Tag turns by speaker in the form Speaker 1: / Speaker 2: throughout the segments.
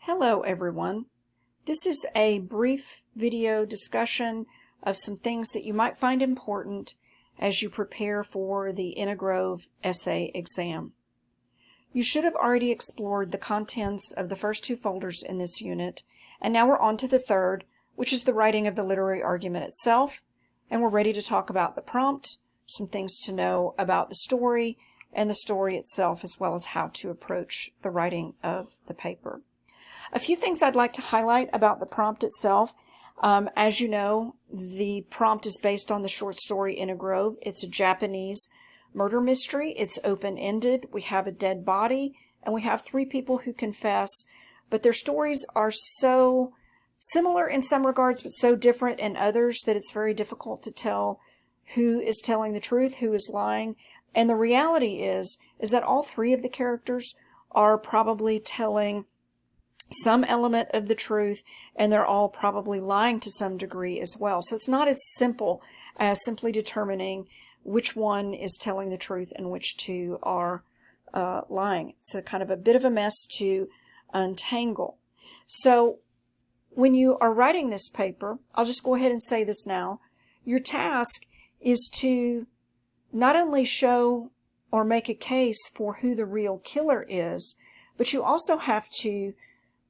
Speaker 1: Hello everyone. This is a brief video discussion of some things that you might find important as you prepare for the Intergrove essay exam. You should have already explored the contents of the first two folders in this unit, and now we're on to the third, which is the writing of the literary argument itself, and we're ready to talk about the prompt, some things to know about the story, and the story itself, as well as how to approach the writing of the paper. A few things I'd like to highlight about the prompt itself. As you know, the prompt is based on the short story Intergrove. It's a Japanese murder mystery. It's open-ended. We have a dead body, and we have three people who confess, but their stories are so similar in some regards, but so different in others that it's very difficult to tell who is telling the truth, who is lying. And the reality is that all three of the characters are probably telling some element of the truth, and they're all probably lying to some degree as well. So it's not as simple as simply determining which one is telling the truth and which two are lying. It's a kind of a bit of a mess to untangle. So when you are writing this paper, I'll just go ahead and say this now, your task is to not only show or make a case for who the real killer is, but you also have to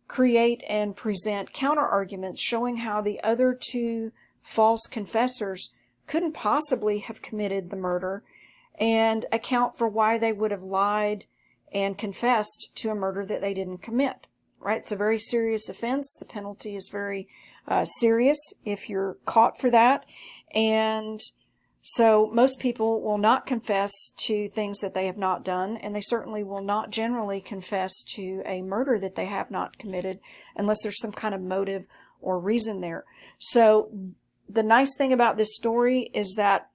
Speaker 1: create and present counter-arguments showing how the other two false confessors couldn't possibly have committed the murder, and account for why they would have lied and confessed to a murder that they didn't commit. Right? It's a very serious offense. The penalty is very serious if you're caught for that. And so most people will not confess to things that they have not done, and they certainly will not generally confess to a murder that they have not committed unless there's some kind of motive or reason there. So the nice thing about this story is that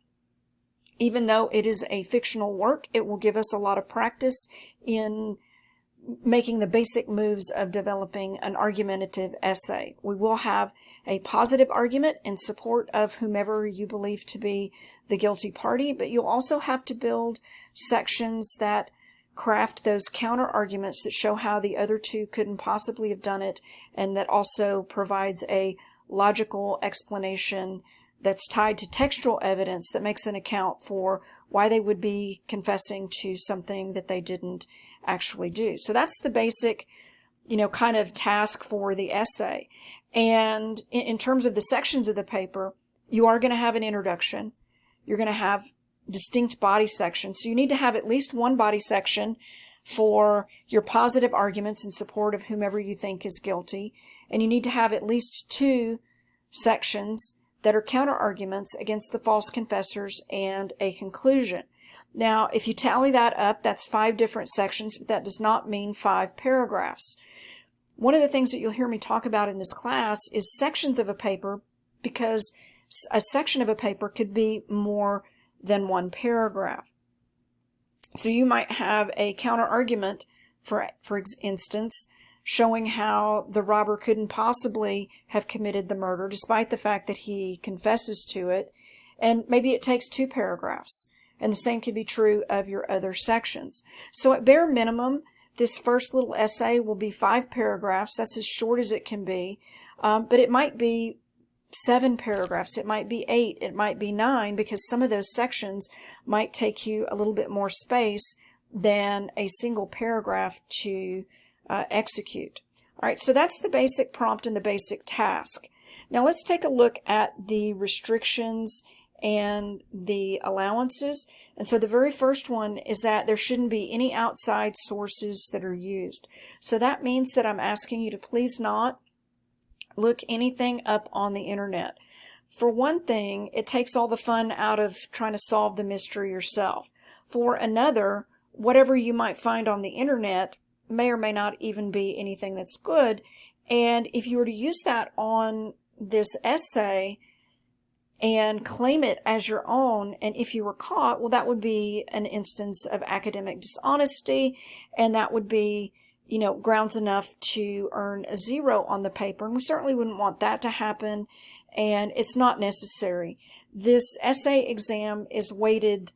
Speaker 1: even though it is a fictional work, it will give us a lot of practice in making the basic moves of developing an argumentative essay. We will have a positive argument in support of whomever you believe to be the guilty party, but you'll also have to build sections that craft those counter arguments that show how the other two couldn't possibly have done it, and that also provides a logical explanation that's tied to textual evidence that makes an account for why they would be confessing to something that they didn't actually do. So that's the basic, kind of task for the essay. And in terms of the sections of the paper, you are going to have an introduction. You're going to have distinct body sections. So you need to have at least one body section for your positive arguments in support of whomever you think is guilty. And you need to have at least two sections that are counter arguments against the false confessors and a conclusion. Now, if you tally that up, that's 5 different sections, but that does not mean 5 paragraphs. One of the things that you'll hear me talk about in this class is sections of a paper, because a section of a paper could be more than 1 paragraph. So you might have a counter argument, for instance, showing how the robber couldn't possibly have committed the murder despite the fact that he confesses to it, and maybe it takes 2 paragraphs. And the same can be true of your other sections. So at bare minimum, this first little essay will be 5 paragraphs. That's as short as it can be. But it might be 7 paragraphs. It might be 8. It might be 9, because some of those sections might take you a little bit more space than a single paragraph to execute. All right, so that's the basic prompt and the basic task. Now let's take a look at the restrictions and the allowances. And so the very first one is that there shouldn't be any outside sources that are used. So that means that I'm asking you to please not look anything up on the internet. For one thing, it takes all the fun out of trying to solve the mystery yourself. For another, whatever you might find on the internet may or may not even be anything that's good. And if you were to use that on this essay and claim it as your own, and if you were caught, well, that would be an instance of academic dishonesty, and that would be, grounds enough to earn a 0 on the paper, and we certainly wouldn't want that to happen, and it's not necessary. This essay exam is weighted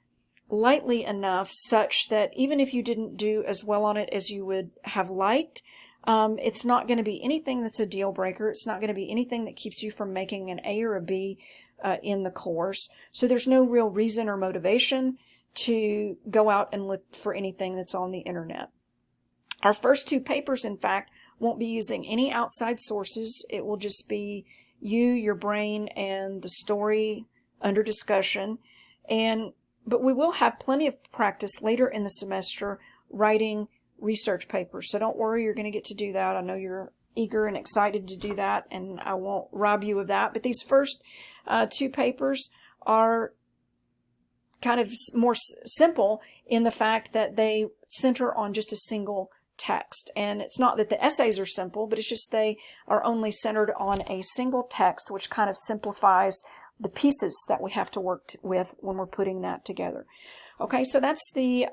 Speaker 1: lightly enough such that even if you didn't do as well on it as you would have liked, It's not going to be anything that's a deal breaker. It's not going to be anything that keeps you from making an A or a B in the course. So there's no real reason or motivation to go out and look for anything that's on the internet. Our first 2 papers, in fact, won't be using any outside sources. It will just be you, your brain, and the story under discussion. But we will have plenty of practice later in the semester writing research papers. So don't worry, you're going to get to do that. I know you're eager and excited to do that, and I won't rob you of that. But these first 2 papers are kind of more simple in the fact that they center on just a single text. And it's not that the essays are simple, but it's just they are only centered on a single text, which kind of simplifies the pieces that we have to work with when we're putting that together. Okay, so that's the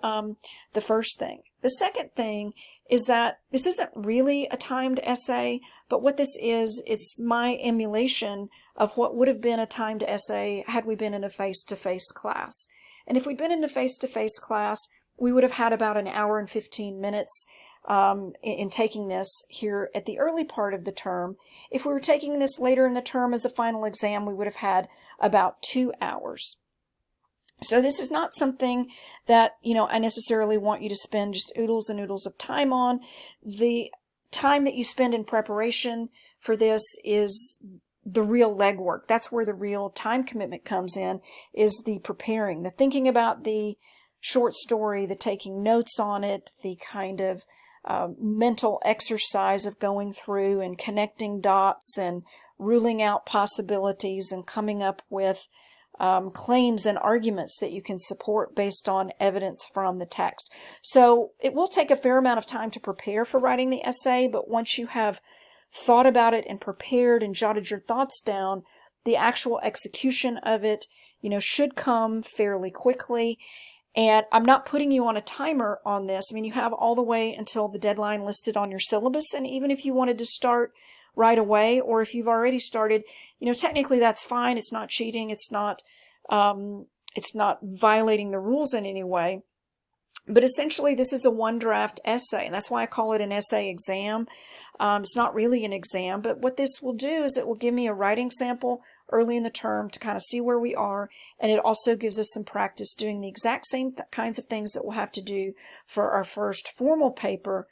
Speaker 1: first thing. The second thing is that this isn't really a timed essay, but what this is, it's my emulation of what would have been a timed essay had we been in a face-to-face class. And if we'd been in a face-to-face class, we would have had about an hour and 15 minutes in taking this here at the early part of the term. If we were taking this later in the term as a final exam, we would have had about 2 hours. So this is not something that, I necessarily want you to spend just oodles and oodles of time on. The time that you spend in preparation for this is the real legwork. That's where the real time commitment comes in, is the preparing, the thinking about the short story, the taking notes on it, the kind of mental exercise of going through and connecting dots and ruling out possibilities and coming up with claims and arguments that you can support based on evidence from the text. So it will take a fair amount of time to prepare for writing the essay, but once you have thought about it and prepared and jotted your thoughts down, the actual execution of it, should come fairly quickly. And I'm not putting you on a timer on this. I mean, you have all the way until the deadline listed on your syllabus. And even if you wanted to start right away, or if you've already started, technically that's fine. It's not cheating. It's not violating the rules in any way. But essentially, this is a one draft essay, and that's why I call it an essay exam. It's not really an exam, but what this will do is it will give me a writing sample early in the term to kind of see where we are, and it also gives us some practice doing the exact same kinds of things that we'll have to do for our first formal paper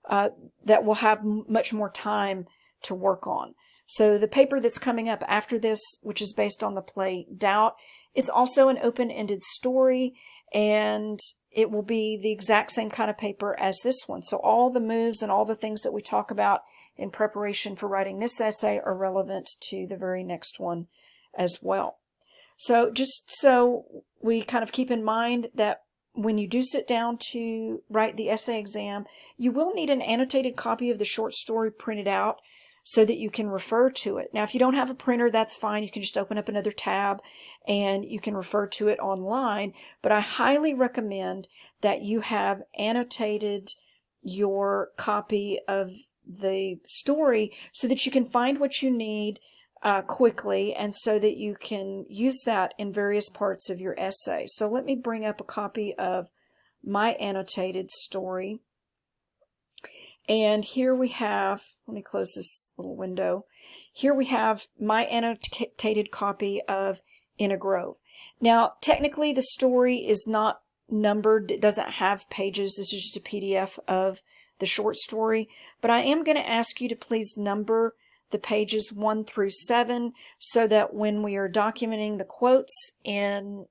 Speaker 1: that we'll have much more time to work on. So the paper that's coming up after this, which is based on the play Doubt, it's also an open-ended story, and it will be the exact same kind of paper as this one. So all the moves and all the things that we talk about in preparation for writing this essay are relevant to the very next one as well. So just so we kind of keep in mind that when you do sit down to write the essay exam, you will need an annotated copy of the short story printed out so that you can refer to it. Now, if you don't have a printer, that's fine. You can just open up another tab and you can refer to it online. But I highly recommend that you have annotated your copy of the story so that you can find what you need quickly, and so that you can use that in various parts of your essay. So let me bring up a copy of my annotated story. And here we have, let me close this little window. Here we have my annotated copy of In a Grove. Now, technically the story is not numbered. It doesn't have pages. This is just a PDF of the short story. But I am going to ask you to please number the pages 1 through 7 so that when we are documenting the quotes in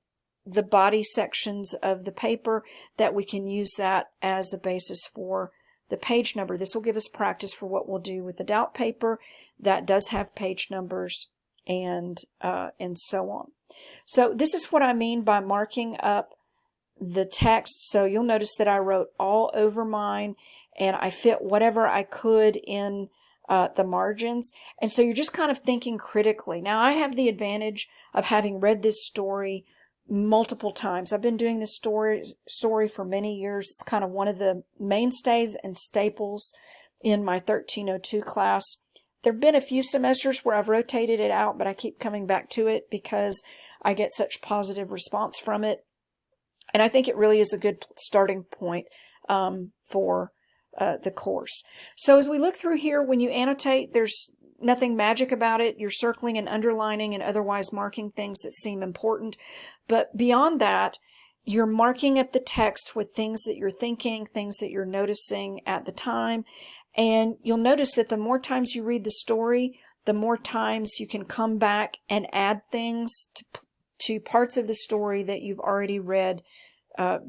Speaker 1: the body sections of the paper, that we can use that as a basis for the page number. This will give us practice for what we'll do with the Doubt paper that does have page numbers and so on. So this is what I mean by marking up the text. So you'll notice that I wrote all over mine, and I fit whatever I could in the margins. And so you're just kind of thinking critically. Now, I have the advantage of having read this story multiple times. I've been doing this story for many years. It's kind of one of the mainstays and staples in my 1302 class. There have been a few semesters where I've rotated it out, but I keep coming back to it because I get such positive response from it. And I think it really is a good starting point for the course. So as we look through here, when you annotate, there's nothing magic about it. You're circling and underlining and otherwise marking things that seem important. But beyond that, you're marking up the text with things that you're thinking, things that you're noticing at the time. And you'll notice that the more times you read the story, the more times you can come back and add things to parts of the story that you've already read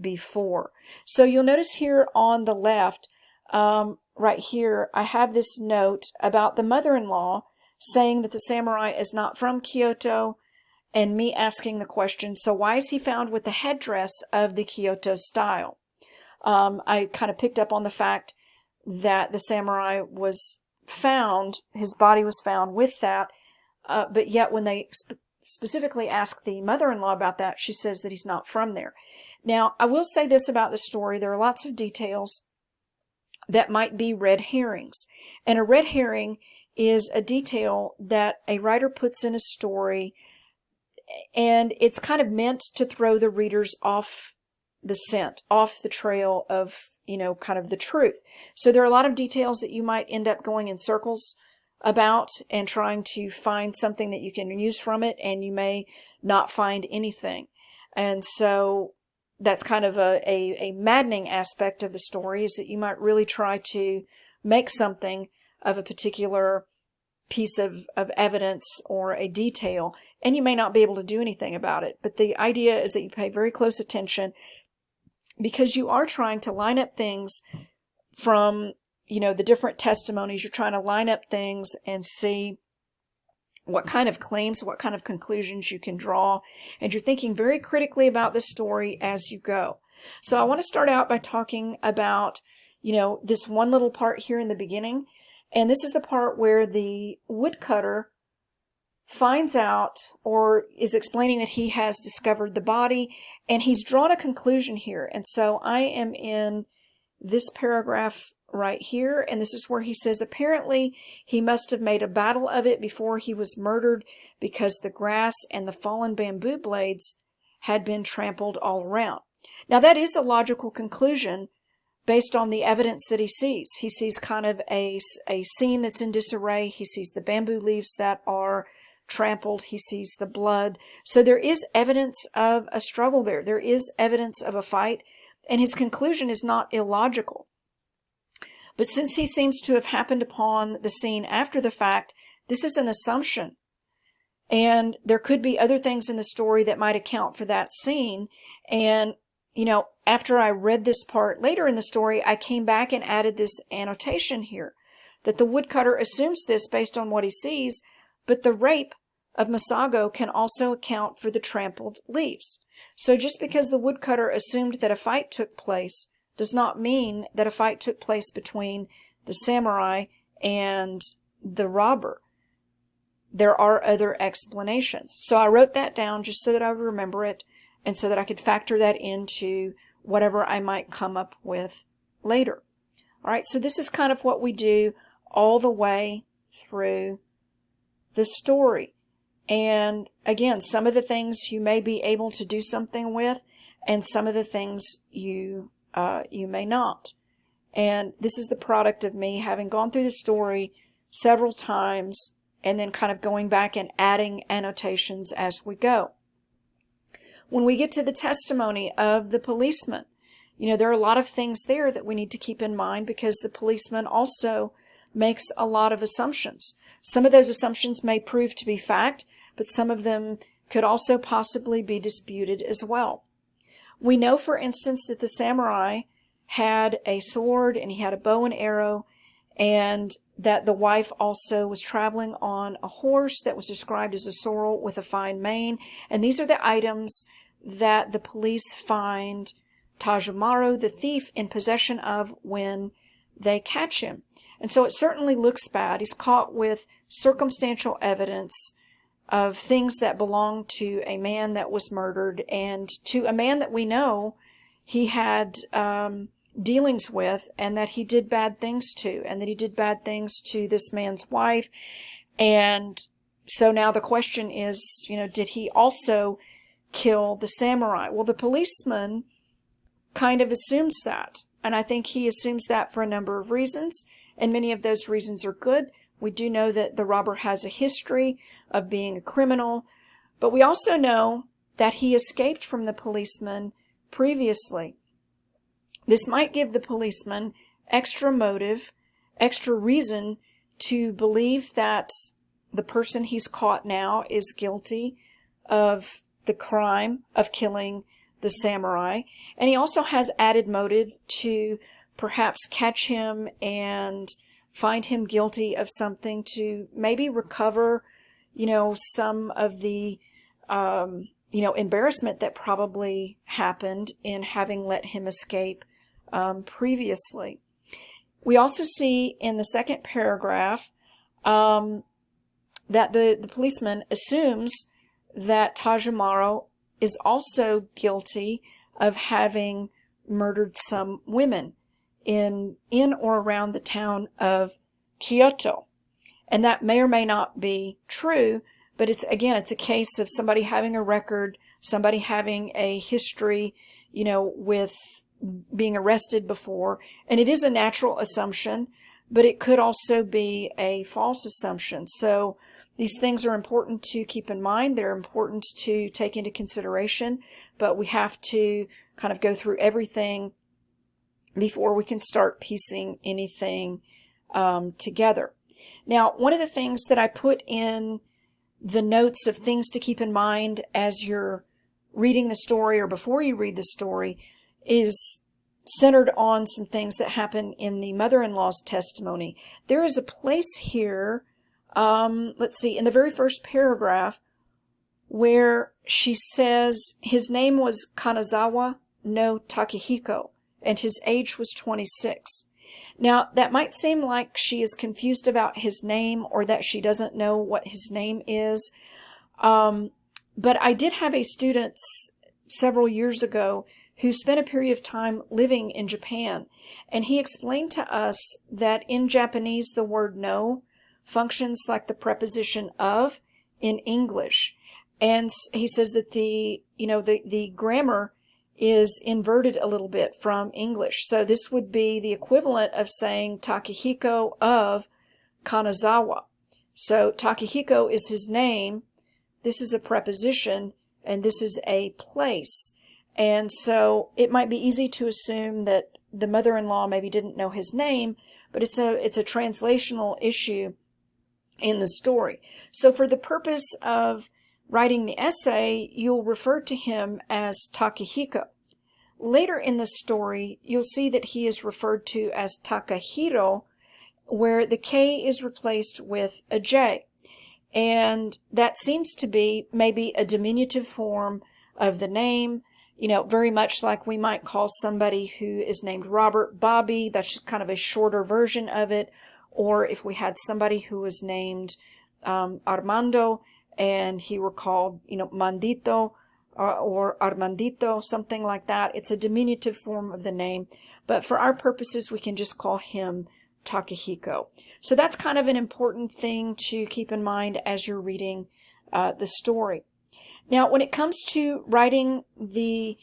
Speaker 1: before. So you'll notice here on the left, right here, I have this note about the mother-in-law saying that the samurai is not from Kyoto, and me asking the question, so why is he found with the headdress of the Kyoto style? I kind of picked up on the fact that the samurai was found, his body was found with that, but yet when they specifically ask the mother-in-law about that, she says that he's not from there. Now, I will say this about the story. There are lots of details that might be red herrings. And a red herring is a detail that a writer puts in a story, and it's kind of meant to throw the readers off the scent, off the trail of, kind of the truth. So there are a lot of details that you might end up going in circles about and trying to find something that you can use from it, and you may not find anything. And so that's kind of a maddening aspect of the story, is that you might really try to make something of a particular piece of evidence or a detail, and you may not be able to do anything about it. But the idea is that you pay very close attention, because you are trying to line up things from, the different testimonies. You're trying to line up things and see what kind of claims, what kind of conclusions you can draw. And you're thinking very critically about the story as you go. So I want to start out by talking about, this one little part here in the beginning. And this is the part where the woodcutter finds out, or is explaining that he has discovered the body, and he's drawn a conclusion here. And so I am in this paragraph right here, and this is where he says, apparently he must have made a battle of it before he was murdered, because the grass and the fallen bamboo blades had been trampled all around. Now that is a logical conclusion based on the evidence that he sees. He sees kind of a scene that's in disarray. He sees the bamboo leaves that are trampled. He sees the blood. So there is evidence of a struggle there. There is evidence of a fight, and his conclusion is not illogical. But since he seems to have happened upon the scene after the fact, this is an assumption. And there could be other things in the story that might account for that scene. And, after I read this part later in the story, I came back and added this annotation here, that the woodcutter assumes this based on what he sees, but the rape of Masago can also account for the trampled leaves. So just because the woodcutter assumed that a fight took place does not mean that a fight took place between the samurai and the robber. There are other explanations. So I wrote that down just so that I would remember it, and so that I could factor that into whatever I might come up with later. All right, so this is kind of what we do all the way through the story. And again, some of the things you may be able to do something with, and some of the things you may not. And this is the product of me having gone through the story several times and then kind of going back and adding annotations as we go. When we get to the testimony of the policeman, there are a lot of things there that we need to keep in mind, because the policeman also makes a lot of assumptions. Some of those assumptions may prove to be fact, but some of them could also possibly be disputed as well. We know, for instance, that the samurai had a sword and he had a bow and arrow, and that the wife also was traveling on a horse that was described as a sorrel with a fine mane. And these are the items that the police find Tajomaru, the thief, in possession of when they catch him. And so it certainly looks bad. He's caught with circumstantial evidence of things that belong to a man that was murdered, and to a man that we know he had dealings with, and that he did bad things to, and that he did bad things to this man's wife. And so now the question is, did he also kill the samurai? Well, the policeman kind of assumes that. and I think he assumes that for a number of reasons, and many of those reasons are good. We do know that the robber has a history of being a criminal, but we also know that he escaped from the policeman previously. This might give the policeman extra motive, extra reason to believe that the person he's caught now is guilty of the crime of killing the samurai. And he also has added motive to perhaps catch him and find him guilty of something to maybe recover, some of the, embarrassment that probably happened in having let him escape previously. We also see in the second paragraph that the policeman assumes that Tajimaro is also guilty of having murdered some women in or around the town of Kyoto. And that may or may not be true, but it's a case of somebody having a record, somebody having a history, with being arrested before. And it is a natural assumption, but it could also be a false assumption. So these things are important to keep in mind. They're important to take into consideration, but we have to kind of go through everything before we can start piecing anything together. Now, one of the things that I put in the notes of things to keep in mind as you're reading the story or before you read the story is centered on some things that happen in the mother-in-law's testimony. There is a place here, let's see, in the very first paragraph where she says his name was Kanazawa no Takehiko and his age was 26. Now, that might seem like she is confused about his name or that she doesn't know what his name is. But I did have a student several years ago who spent a period of time living in Japan. And he explained to us that in Japanese, the word no functions like the preposition of in English. And he says that the grammar is inverted a little bit from English. So this would be the equivalent of saying Takehiko of Kanazawa. So Takehiko is his name, this is a preposition, and this is a place. And so it might be easy to assume that the mother-in-law maybe didn't know his name, but it's a translational issue in the story. So for the purpose of writing the essay, you'll refer to him as Takehiko. Later in the story, you'll see that he is referred to as Takahiro, where the K is replaced with a J. And that seems to be maybe a diminutive form of the name, very much like we might call somebody who is named Robert Bobby. That's just kind of a shorter version of it. Or if we had somebody who was named Armando, and he were called, Mandito or Armandito, something like that. It's a diminutive form of the name. But for our purposes, we can just call him Takehiko. So that's kind of an important thing to keep in mind as you're reading the story. Now, when it comes to writing the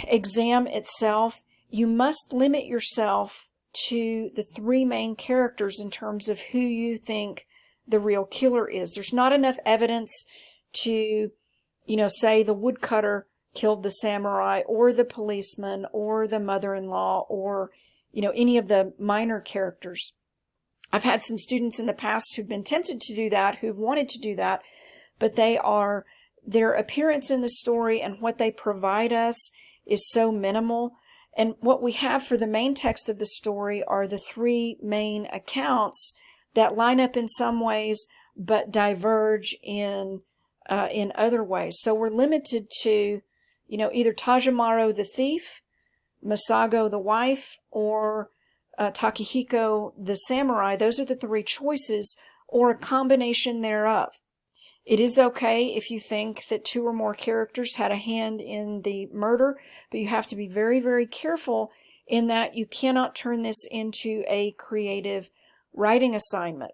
Speaker 1: exam itself, you must limit yourself to the three main characters in terms of who you think the real killer is. There's not enough evidence to, say the woodcutter killed the samurai or the policeman or the mother-in-law or, any of the minor characters. I've had some students in the past who've been tempted to do that, who've wanted to do that, but their appearance in the story and what they provide us is so minimal. And what we have for the main text of the story are the three main accounts that line up in some ways, but diverge in other ways. So we're limited to, either Tajimaro the thief, Masago the wife, or Takehiko the samurai. Those are the three choices, or a combination thereof. It is okay if you think that two or more characters had a hand in the murder, but you have to be very, very careful in that you cannot turn this into a creative writing assignment.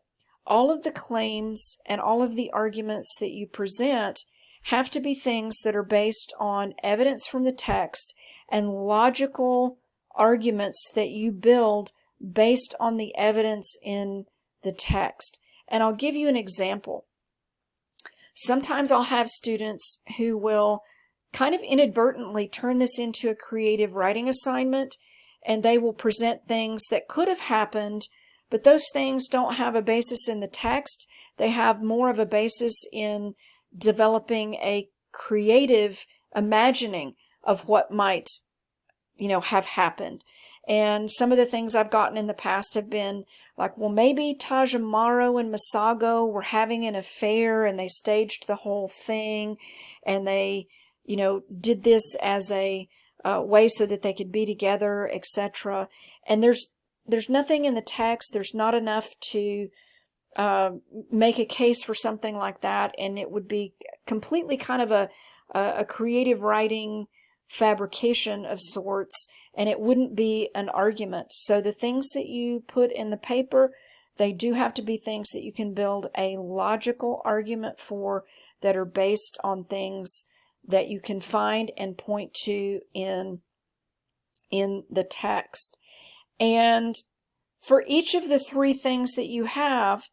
Speaker 1: All of the claims and all of the arguments that you present have to be things that are based on evidence from the text and logical arguments that you build based on the evidence in the text. And I'll give you an example. Sometimes I'll have students who will kind of inadvertently turn this into a creative writing assignment, and they will present things that could have happened, but those things don't have a basis in the text. They have more of a basis in developing a creative imagining of what might, have happened. And some of the things I've gotten in the past have been like, well, maybe Tajamaro and Masago were having an affair and they staged the whole thing, and they, did this as a way so that they could be together, etc. And there's nothing in the text. There's not enough to make a case for something like that, and it would be completely kind of a creative writing fabrication of sorts, and it wouldn't be an argument. So the things that you put in the paper, they do have to be things that you can build a logical argument for, that are based on things that you can find and point to in the text. And for each of the three things that you have,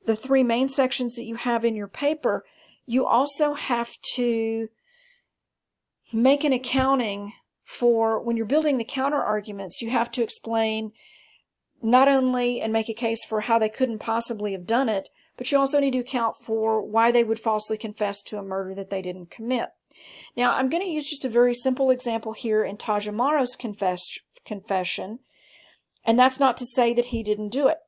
Speaker 1: the three main sections that you have in your paper, you also have to make an accounting for, when you're building the counter arguments, you have to explain not only and make a case for how they couldn't possibly have done it, but you also need to account for why they would falsely confess to a murder that they didn't commit. Now, I'm going to use just a very simple example here in Tajamaro's confession, and that's not to say that he didn't do it.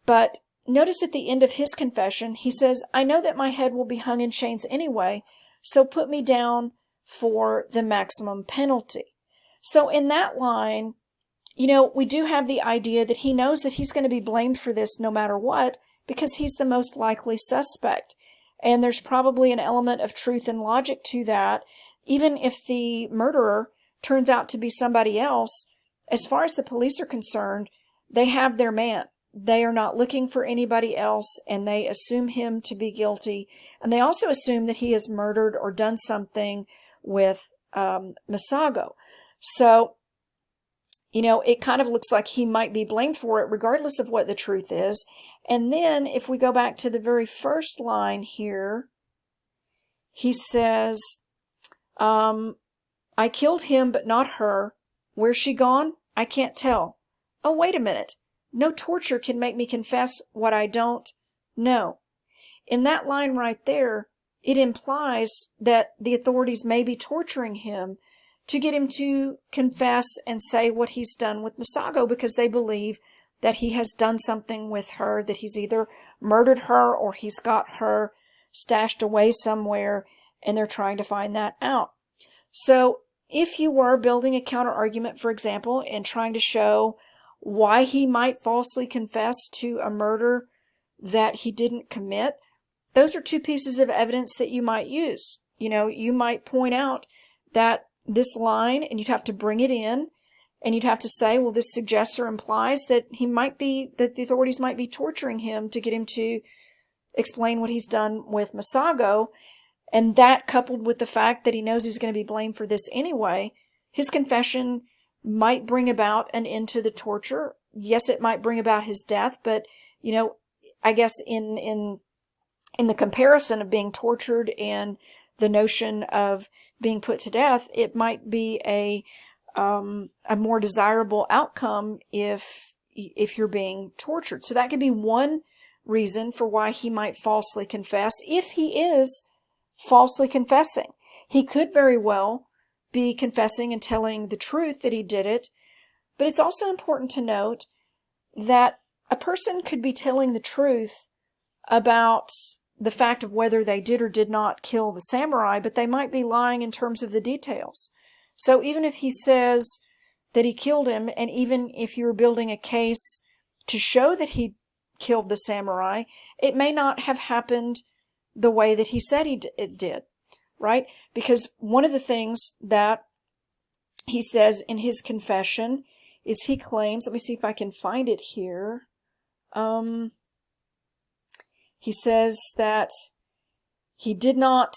Speaker 1: But notice at the end of his confession, he says, "I know that my head will be hung in chains anyway, so put me down for the maximum penalty." So in that line, we do have the idea that he knows that he's going to be blamed for this no matter what, because he's the most likely suspect. And there's probably an element of truth and logic to that. Even if the murderer turns out to be somebody else, as far as the police are concerned, they have their man. They are not looking for anybody else, and they assume him to be guilty. And they also assume that he has murdered or done something with Masago. So, it kind of looks like he might be blamed for it regardless of what the truth is. And then if we go back to the very first line here, he says, "I killed him, but not her. Where's she gone? I can't tell. Oh, wait a minute. No torture can make me confess what I don't know." In that line right there, it implies that the authorities may be torturing him to get him to confess and say what he's done with Masago, because they believe that he has done something with her, that he's either murdered her or he's got her stashed away somewhere, and they're trying to find that out. So if you were building a counter argument, for example, and trying to show why he might falsely confess to a murder that he didn't commit, those are two pieces of evidence that you might use. You might point out that this line, and you'd have to bring it in, and you'd have to say, well, this suggests or implies that that the authorities might be torturing him to get him to explain what he's done with Masago. And that, coupled with the fact that he knows he's going to be blamed for this anyway, his confession might bring about an end to the torture. Yes, it might bring about his death, but, I guess in the comparison of being tortured and the notion of being put to death, it might be a more desirable outcome if you're being tortured. So that could be one reason for why he might falsely confess, if he is falsely confessing. He could very well be confessing and telling the truth that he did it, but it's also important to note that a person could be telling the truth about the fact of whether they did or did not kill the samurai, but they might be lying in terms of the details. So even if he says that he killed him, and even if you're building a case to show that he killed the samurai, it may not have happened the way that he said it did, right? Because one of the things that he says in his confession is he claims, let me see if I can find it here. He says that he did not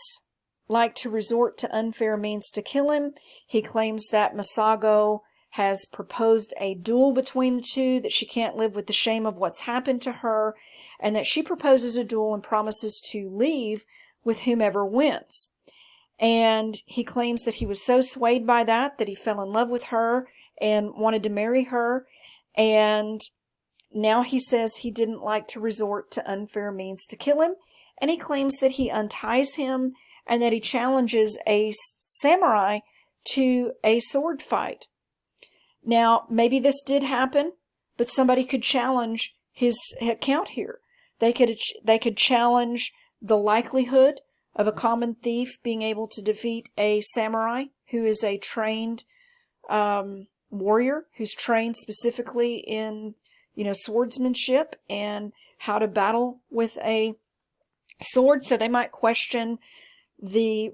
Speaker 1: like to resort to unfair means to kill him. He claims that Masago has proposed a duel between the two, that she can't live with the shame of what's happened to her, and that she proposes a duel and promises to leave with whomever wins. And he claims that he was so swayed by that he fell in love with her and wanted to marry her. And now he says he didn't like to resort to unfair means to kill him. And he claims that he unties him and that he challenges a samurai to a sword fight. Now, maybe this did happen, but somebody could challenge his account here. They could challenge the likelihood of a common thief being able to defeat a samurai who is a trained warrior, who's trained specifically in, swordsmanship and how to battle with a sword. So they might question the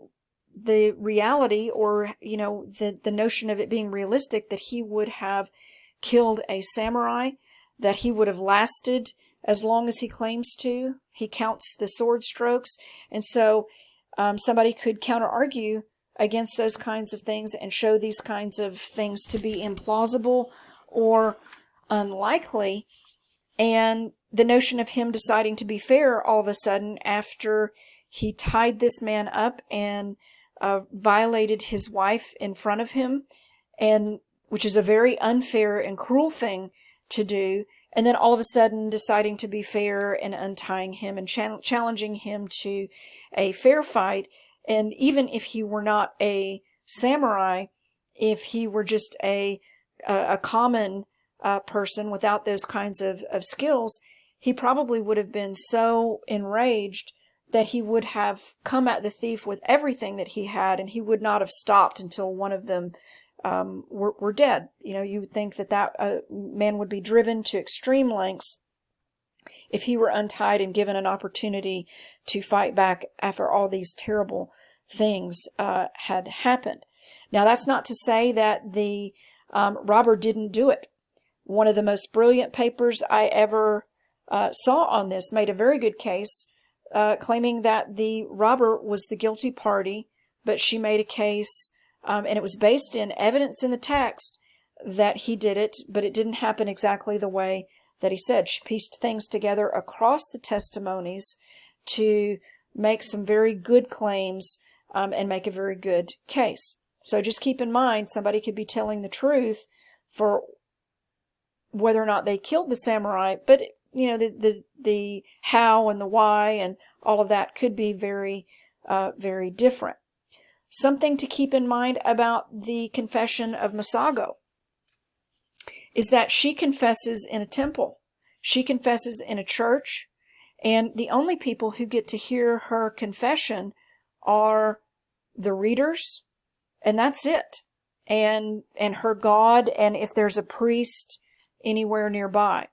Speaker 1: reality, or the notion of it being realistic, that he would have killed a samurai, that he would have lasted as long as he claims to. He counts the sword strokes, and so somebody could counter-argue against those kinds of things and show these kinds of things to be implausible or unlikely. And the notion of him deciding to be fair all of a sudden after he tied this man up and violated his wife in front of him, and which is a very unfair and cruel thing to do, and then all of a sudden deciding to be fair and untying him and challenging him to a fair fight. And even if he were not a samurai, if he were just a common person without those kinds of skills, he probably would have been so enraged that he would have come at the thief with everything that he had, and he would not have stopped until one of them were dead. You would think that man would be driven to extreme lengths if he were untied and given an opportunity to fight back after all these terrible things had happened. Now, that's not to say that the robber didn't do it. One of the most brilliant papers I ever saw on this made a very good case, claiming that the robber was the guilty party, but she made a case, and it was based in evidence in the text that he did it, but it didn't happen exactly the way that he said. She pieced things together across the testimonies to make some very good claims and make a very good case. So just keep in mind, somebody could be telling the truth for whether or not they killed the samurai, but the how and the why and all of that could be very, very different. Something to keep in mind about the confession of Masago is that she confesses in a temple. She confesses in a church, and the only people who get to hear her confession are the readers, and that's it. And her God, and if there's a priest anywhere nearby.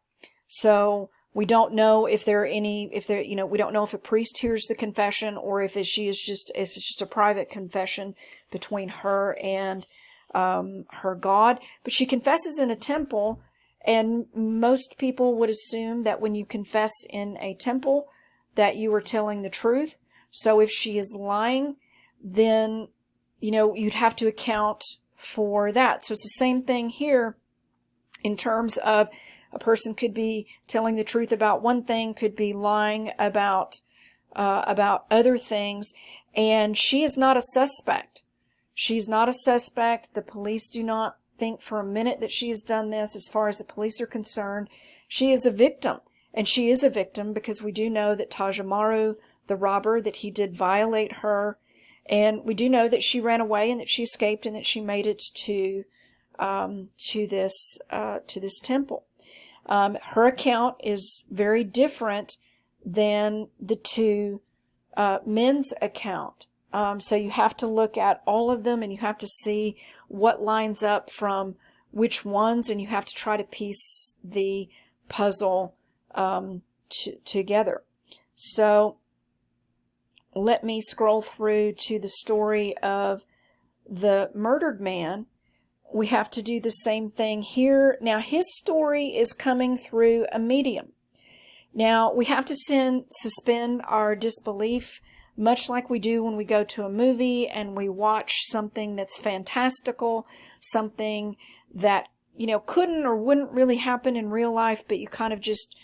Speaker 1: So we don't know if we don't know if a priest hears the confession, or if it's just a private confession between her and her God. But she confesses in a temple, and most people would assume that when you confess in a temple that you are telling the truth. So if she is lying, then you'd have to account for that. So it's the same thing here in terms of a person could be telling the truth about one thing, could be lying about other things, and she is not a suspect. She's not a suspect. The police do not think for a minute that she has done this. As far as the police are concerned, she is a victim, and she is a victim because we do know that Tajamaru, the robber, that he did violate her, and we do know that she ran away and that she escaped and that she made it to this temple. Her account is very different than the two men's account. So you have to look at all of them, and you have to see what lines up from which ones, and you have to try to piece the puzzle together. So let me scroll through to the story of the murdered man. We have to do the same thing here. Now, his story is coming through a medium. Now, we have to suspend our disbelief much like we do when we go to a movie and we watch something that's fantastical, something that, couldn't or wouldn't really happen in real life, but you kind of just,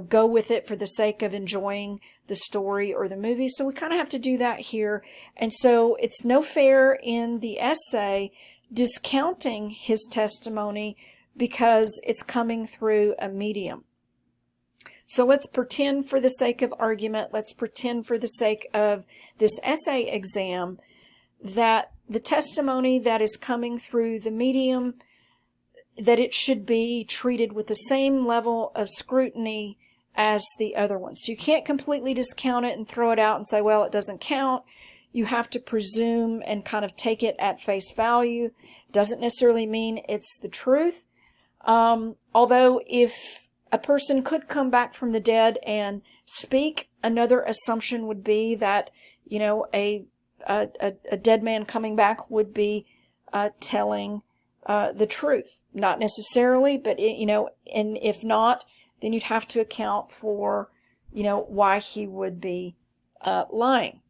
Speaker 1: go with it for the sake of enjoying the story or the movie. So we kind of have to do that here. And so it's no fair in the essay discounting his testimony because it's coming through a medium. So let's pretend for the sake of argument, let's pretend for the sake of this essay exam that the testimony that is coming through the medium, that it should be treated with the same level of scrutiny as the other ones. So you can't completely discount it and throw it out and say, well, it doesn't count. You have to presume and kind of take it at face value. Doesn't necessarily mean it's the truth. Although if a person could come back from the dead and speak, another assumption would be that, a dead man coming back would be telling the truth. Not necessarily, but, and if not, then you'd have to account for, why he would be lying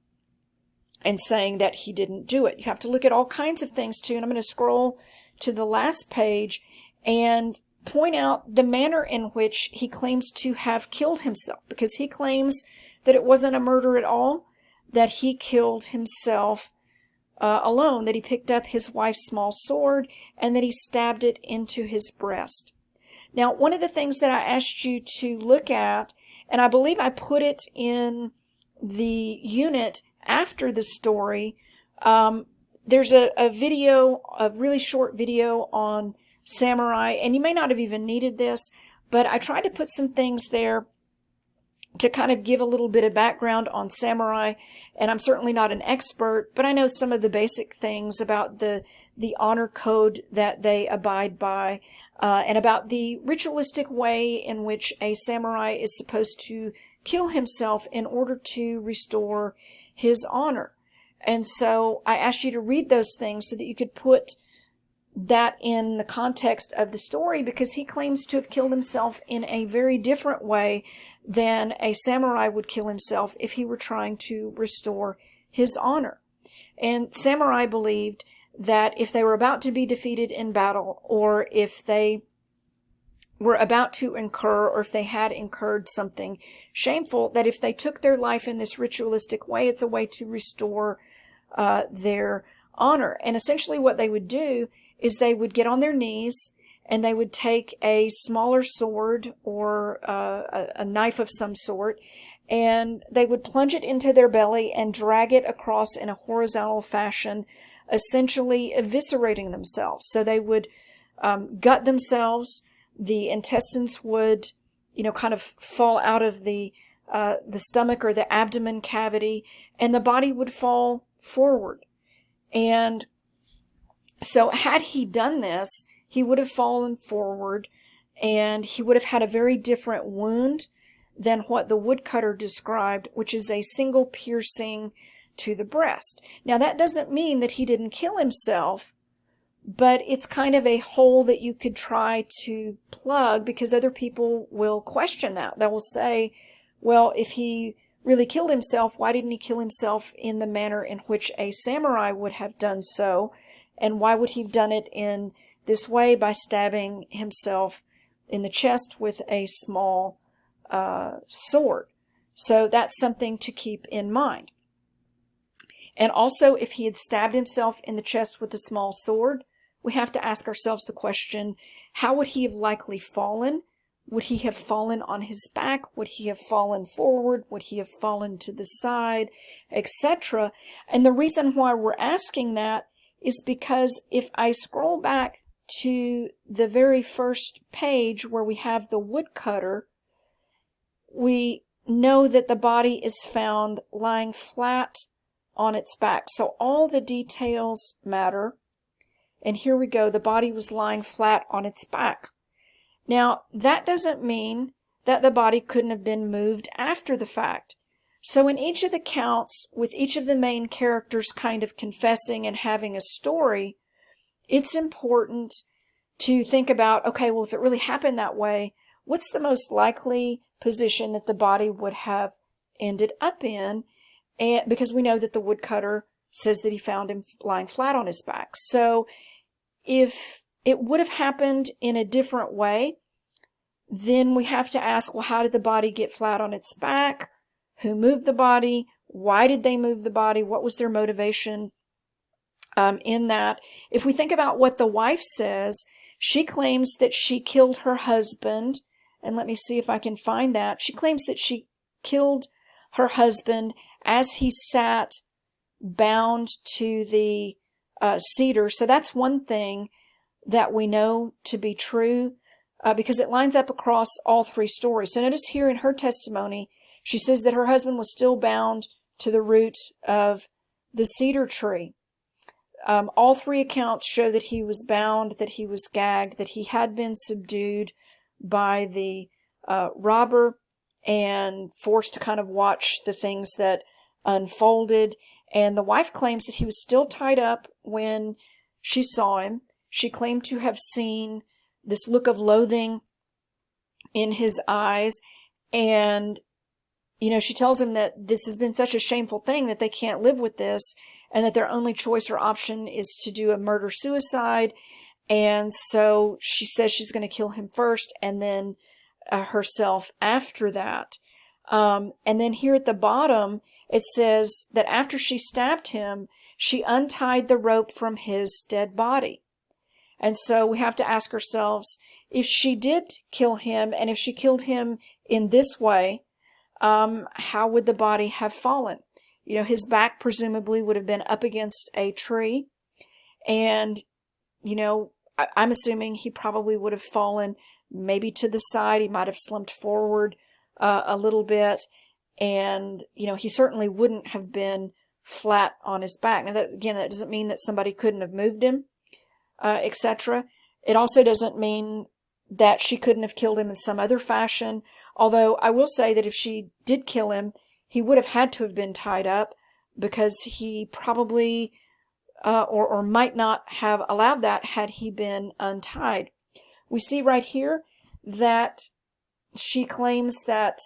Speaker 1: and saying that he didn't do it. You have to look at all kinds of things too, and I'm going to scroll to the last page and point out the manner in which he claims to have killed himself, because he claims that it wasn't a murder at all, that he killed himself alone, that he picked up his wife's small sword and that he stabbed it into his breast. Now, one of the things that I asked you to look at, and I believe I put it in the unit after the story, there's a video, a really short video on Samurai, and you may not have even needed this, but I tried to put some things there to kind of give a little bit of background on Samurai, and I'm certainly not an expert, but I know some of the basic things about the honor code that they abide by, and about the ritualistic way in which a samurai is supposed to kill himself in order to restore his honor. And so I asked you to read those things so that you could put that in the context of the story, because he claims to have killed himself in a very different way than a samurai would kill himself if he were trying to restore his honor. And samurai believed that if they were about to be defeated in battle, or if they were about to incur, or if they had incurred something shameful, that if they took their life in this ritualistic way, it's a way to restore their honor. And essentially what they would do is they would get on their knees and they would take a smaller sword or a knife of some sort, and they would plunge it into their belly and drag it across in a horizontal fashion, essentially eviscerating themselves. So they would gut themselves. The intestines would, kind of fall out of the stomach or the abdomen cavity, and the body would fall forward. And so had he done this, he would have fallen forward, and he would have had a very different wound than what the woodcutter described, which is a single piercing to the breast. Now, that doesn't mean that he didn't kill himself, but it's kind of a hole that you could try to plug, because other people will question that. They will say, well, if he really killed himself, why didn't he kill himself in the manner in which a samurai would have done so? And why would he have done it in this way, by stabbing himself in the chest with a small sword? So that's something to keep in mind. And also, if he had stabbed himself in the chest with a small sword, we have to ask ourselves the question, how would he have likely fallen? Would he have fallen on his back? Would he have fallen forward? Would he have fallen to the side, etc.? And the reason why we're asking that is because if I scroll back to the very first page where we have the woodcutter, we know that the body is found lying flat on its back. So all the details matter. And here we go. The body was lying flat on its back. Now, that doesn't mean that the body couldn't have been moved after the fact. So in each of the counts, with each of the main characters kind of confessing and having a story, it's important to think about, okay, well, if it really happened that way, what's the most likely position that the body would have ended up in? and because we know that the woodcutter says that he found him lying flat on his back. So if it would have happened in a different way, then we have to ask, well, how did the body get flat on its back? Who moved the body? Why did they move the body? What was their motivation in that? If we think about what the wife says, she claims that she killed her husband. And let me see if I can find that. She claims that she killed her husband as he sat bound to the cedar. So that's one thing that we know to be true because it lines up across all three stories. So notice here in her testimony, she says that her husband was still bound to the root of the cedar tree. All three accounts show that he was bound, that he was gagged, that he had been subdued by the robber and forced to kind of watch the things that unfolded. And the wife claims that he was still tied up when she saw him. She claimed to have seen this look of loathing in his eyes. And, you know, she tells him that this has been such a shameful thing that they can't live with this, and that their only choice or option is to do a murder-suicide. And so she says she's going to kill him first and then herself after that. And then here at the bottom, it says that after she stabbed him, she untied the rope from his dead body. And so we have to ask ourselves, if she did kill him, and if she killed him in this way, how would the body have fallen? You know, his back presumably would have been up against a tree. And, you know, I'm assuming he probably would have fallen maybe to the side. He might have slumped forward a little bit. And, you know, he certainly wouldn't have been flat on his back. Now, that, again, that doesn't mean that somebody couldn't have moved him, etc. It also doesn't mean that she couldn't have killed him in some other fashion. Although I will say that if she did kill him, he would have had to have been tied up, because he probably or might not have allowed that had he been untied. We see right here that she claims that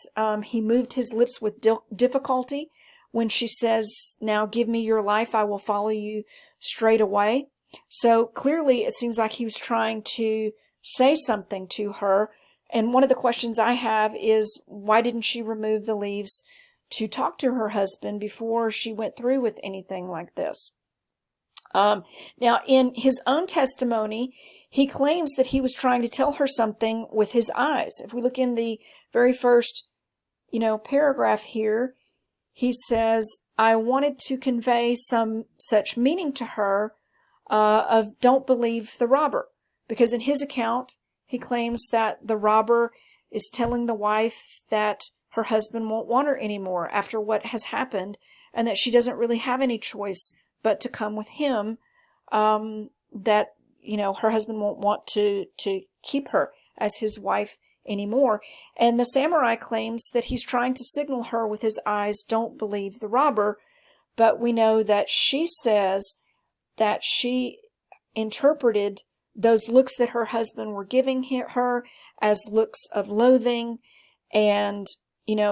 Speaker 1: he moved his lips with difficulty when she says, "Now give me your life, I will follow you straight away." So clearly it seems like he was trying to say something to her. And one of the questions I have is, why didn't she remove the leaves to talk to her husband before she went through with anything like this? Now, in his own testimony, he claims that he was trying to tell her something with his eyes. If we look in the very first, paragraph here, he says, "I wanted to convey some such meaning to her of don't believe the robber." Because in his account, he claims that the robber is telling the wife that her husband won't want her anymore after what has happened, and that she doesn't really have any choice but to come with him, that, her husband won't want to keep her as his wife anymore. And the samurai claims that he's trying to signal her with his eyes, "Don't believe the robber." But we know that she says that she interpreted those looks that her husband were giving her as looks of loathing. And,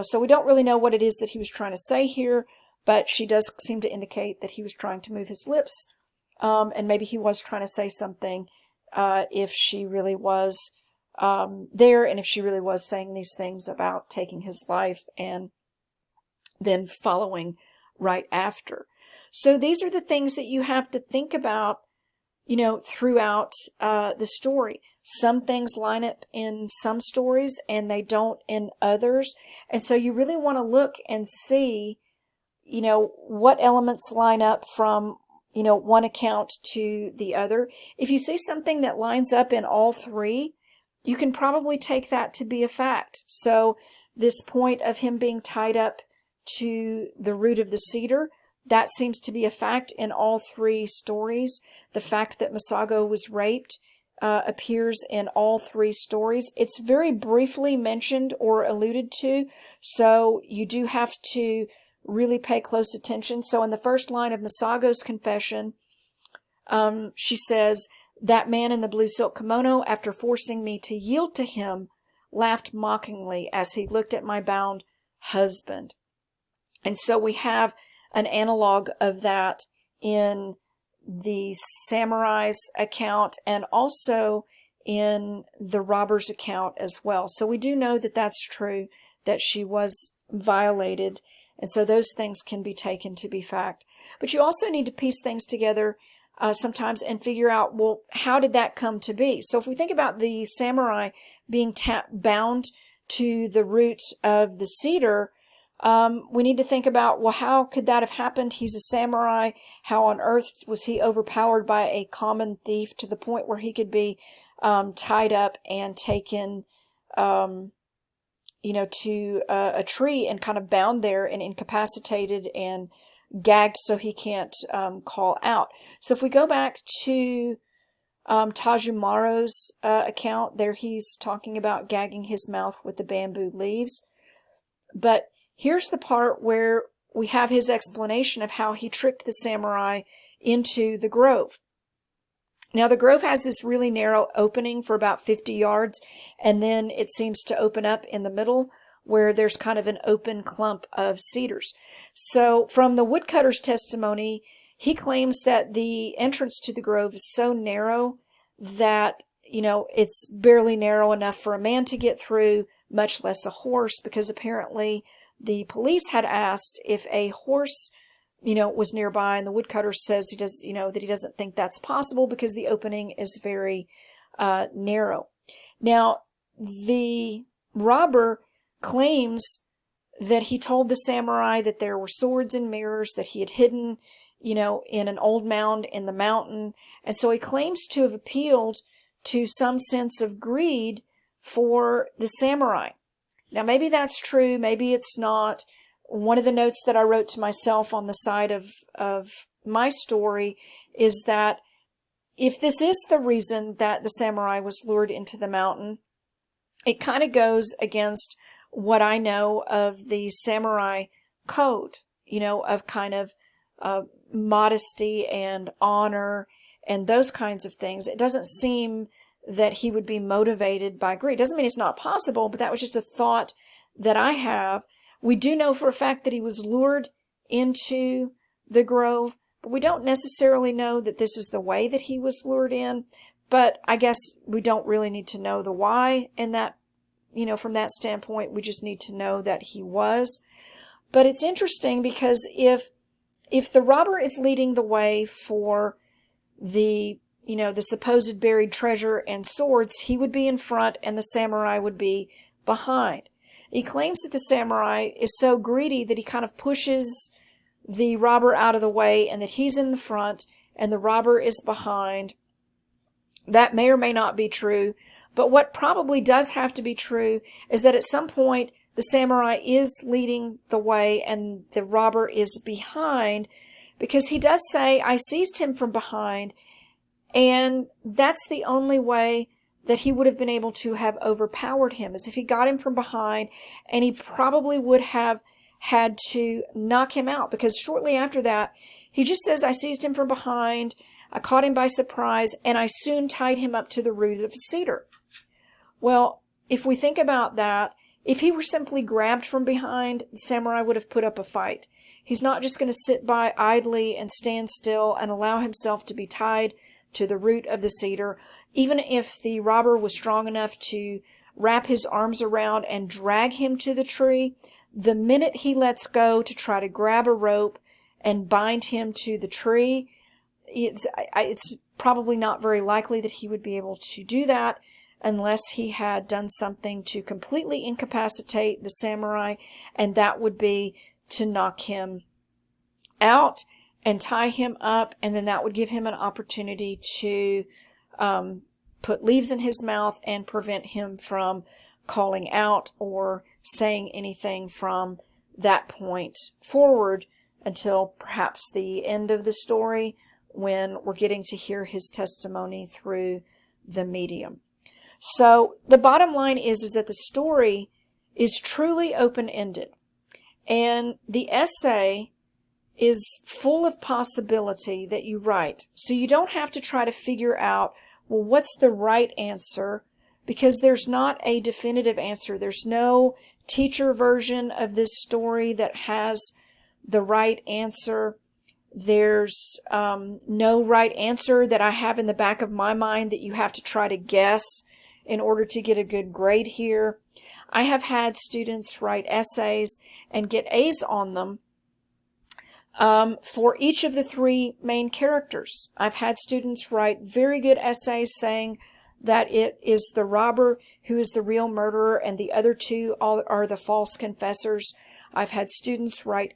Speaker 1: so we don't really know what it is that he was trying to say here, but she does seem to indicate that he was trying to move his lips. And maybe he was trying to say something if she really was there, and if she really was saying these things about taking his life and then following right after. So these are the things that you have to think about, throughout the story. Some things line up in some stories and they don't in others. And so you really want to look and see, what elements line up from, one account to the other. If you see something that lines up in all three, you can probably take that to be a fact. So this point of him being tied up to the root of the cedar, that seems to be a fact in all three stories. The fact that Masago was raped appears in all three stories. It's very briefly mentioned or alluded to, so you do have to really pay close attention. So in the first line of Masago's confession, she says, "That man in the blue silk kimono, after forcing me to yield to him, laughed mockingly as he looked at my bound husband." And so we have an analog of that in the samurai's account and also in the robber's account as well. So we do know that that's true, that she was violated, and so those things can be taken to be fact. But you also need to piece things together sometimes and figure out, well, how did that come to be? So if we think about the samurai being bound to the root of the cedar, we need to think about, well, how could that have happened? He's a samurai. How on earth was he overpowered by a common thief to the point where he could be tied up and taken, to a tree and kind of bound there and incapacitated and gagged so he can't call out? So if we go back to Tajumaro's account, there he's talking about gagging his mouth with the bamboo leaves. But here's the part where we have his explanation of how he tricked the samurai into the grove. Now, the grove has this really narrow opening for about 50 yards, and then it seems to open up in the middle where there's kind of an open clump of cedars. So from the woodcutter's testimony, he claims that the entrance to the grove is so narrow that, it's barely narrow enough for a man to get through, much less a horse, because apparently the police had asked if a horse, was nearby, and the woodcutter says that he doesn't think that's possible because the opening is very narrow. Now, the robber claims that he told the samurai that there were swords and mirrors that he had hidden, in an old mound in the mountain. And so he claims to have appealed to some sense of greed for the samurai. Now, maybe that's true. Maybe it's not. One of the notes that I wrote to myself on the side of my story is that if this is the reason that the samurai was lured into the mountain, it kind of goes against what I know of the samurai code, of kind of modesty and honor and those kinds of things. It doesn't seem that he would be motivated by greed. Doesn't mean it's not possible, but that was just a thought that I have. We do know for a fact that he was lured into the grove, but we don't necessarily know that this is the way that he was lured in. But I guess we don't really need to know the why in that, from that standpoint. We just need to know that he was. But it's interesting because if the robber is leading the way for the supposed buried treasure and swords, he would be in front and the samurai would be behind. He claims that the samurai is so greedy that he kind of pushes the robber out of the way and that he's in the front and the robber is behind. That may or may not be true, but what probably does have to be true is that at some point the samurai is leading the way and the robber is behind, because he does say, "I seized him from behind," and that's the only way that he would have been able to have overpowered him, is if he got him from behind, and he probably would have had to knock him out, because shortly after that, he just says, "I seized him from behind, I caught him by surprise, and I soon tied him up to the root of a cedar." Well, if we think about that, if he were simply grabbed from behind, the samurai would have put up a fight. He's not just going to sit by idly and stand still and allow himself to be tied to the root of the cedar. Even if the robber was strong enough to wrap his arms around and drag him to the tree, the minute he lets go to try to grab a rope and bind him to the tree, it's probably not very likely that he would be able to do that unless he had done something to completely incapacitate the samurai, and that would be to knock him out and tie him up, and then that would give him an opportunity to put leaves in his mouth and prevent him from calling out or saying anything from that point forward until perhaps the end of the story, when we're getting to hear his testimony through the medium. So the bottom line is that the story is truly open-ended, and the essay is full of possibility that you write. So you don't have to try to figure out, well, what's the right answer, because there's not a definitive answer. There's no teacher version of this story that has the right answer. There's no right answer that I have in the back of my mind that you have to try to guess in order to get a good grade here. I have had students write essays and get A's on them for each of the three main characters. I've had students write very good essays saying that it is the robber who is the real murderer and the other two are the false confessors. I've had students write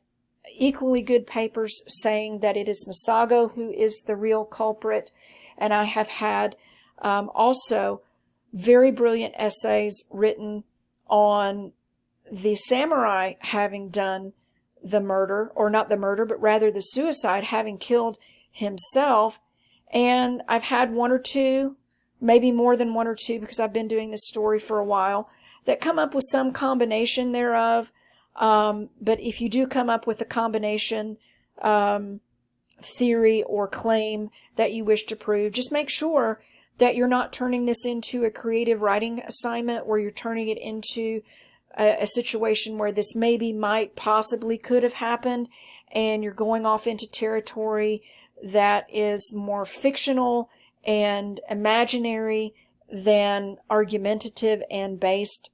Speaker 1: equally good papers saying that it is Masago who is the real culprit. And I have had also very brilliant essays written on the samurai having done the murder, or not the murder, but rather the suicide, having killed himself. And I've had one or two, maybe more than one or two, because I've been doing this story for a while, that come up with some combination thereof. But if you do come up with a combination theory or claim that you wish to prove, just make sure that you're not turning this into a creative writing assignment where you're turning it into a situation where this maybe, might, possibly could have happened, and you're going off into territory that is more fictional and imaginary than argumentative and based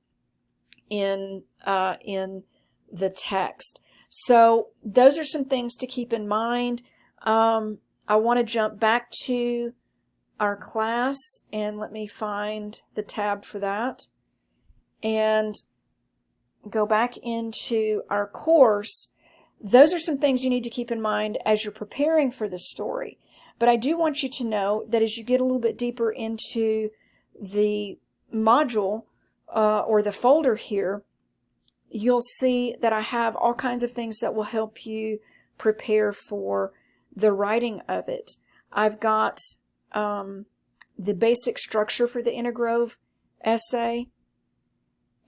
Speaker 1: in the text. So those are some things to keep in mind. I want to jump back to our class, and let me find the tab for that, and go back into our course. Those are some things you need to keep in mind as you're preparing for the story. But I do want you to know that as you get a little bit deeper into the module or the folder here, you'll see that I have all kinds of things that will help you prepare for the writing of it. I've got the basic structure for the Intergrove essay.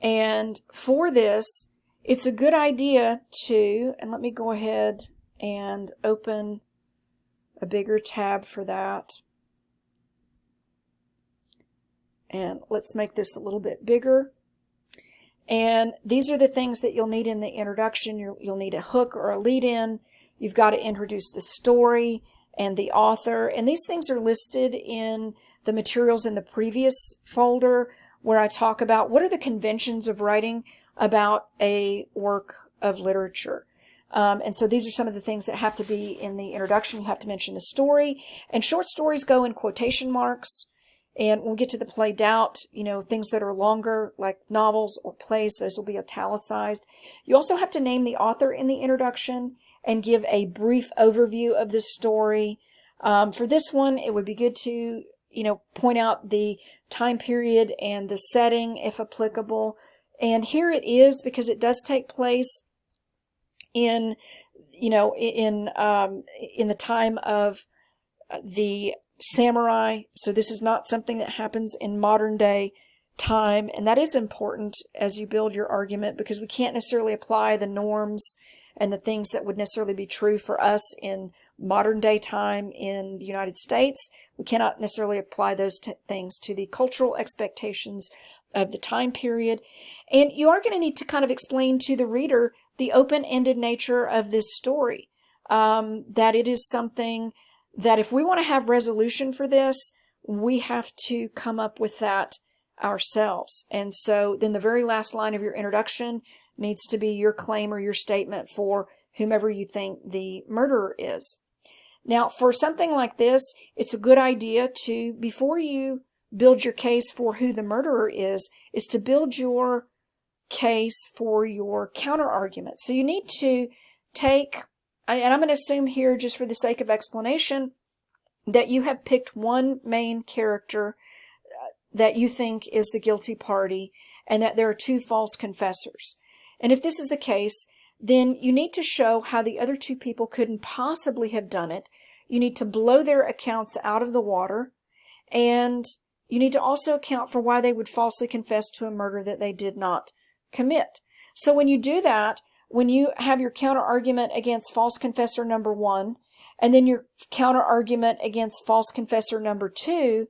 Speaker 1: And for this, it's a good idea to, and let me go ahead and open a bigger tab for that. And let's make this a little bit bigger. And these are the things that you'll need in the introduction. You'll need a hook or a lead-in. You've got to introduce the story and the author. And these things are listed in the materials in the previous folder where I talk about what are the conventions of writing about a work of literature. And so these are some of the things that have to be in the introduction. You have to mention the story. And short stories go in quotation marks. And when we get to the play doubt, things that are longer, like novels or plays, those will be italicized. You also have to name the author in the introduction and give a brief overview of the story. For this one, it would be good to, point out the time period and the setting, if applicable. And here it is, because it does take place in the time of the samurai. So this is not something that happens in modern day time. And that is important as you build your argument, because we can't necessarily apply the norms and the things that would necessarily be true for us in modern day time in the United States. We cannot necessarily apply those things to the cultural expectations of the time period. And you are going to need to kind of explain to the reader the open-ended nature of this story, that it is something that if we want to have resolution for this, we have to come up with that ourselves. And so then the very last line of your introduction needs to be your claim or your statement for whomever you think the murderer is. Now, for something like this, it's a good idea to, before you build your case for who the murderer is to build your case for your counter-argument. So you need to take, and I'm going to assume here, just for the sake of explanation, that you have picked one main character that you think is the guilty party, and that there are two false confessors. And if this is the case, then you need to show how the other two people couldn't possibly have done it. You need to blow their accounts out of the water, and you need to also account for why they would falsely confess to a murder that they did not commit. So when you do that, when you have your counter-argument against false confessor number 1, and then your counter-argument against false confessor number 2,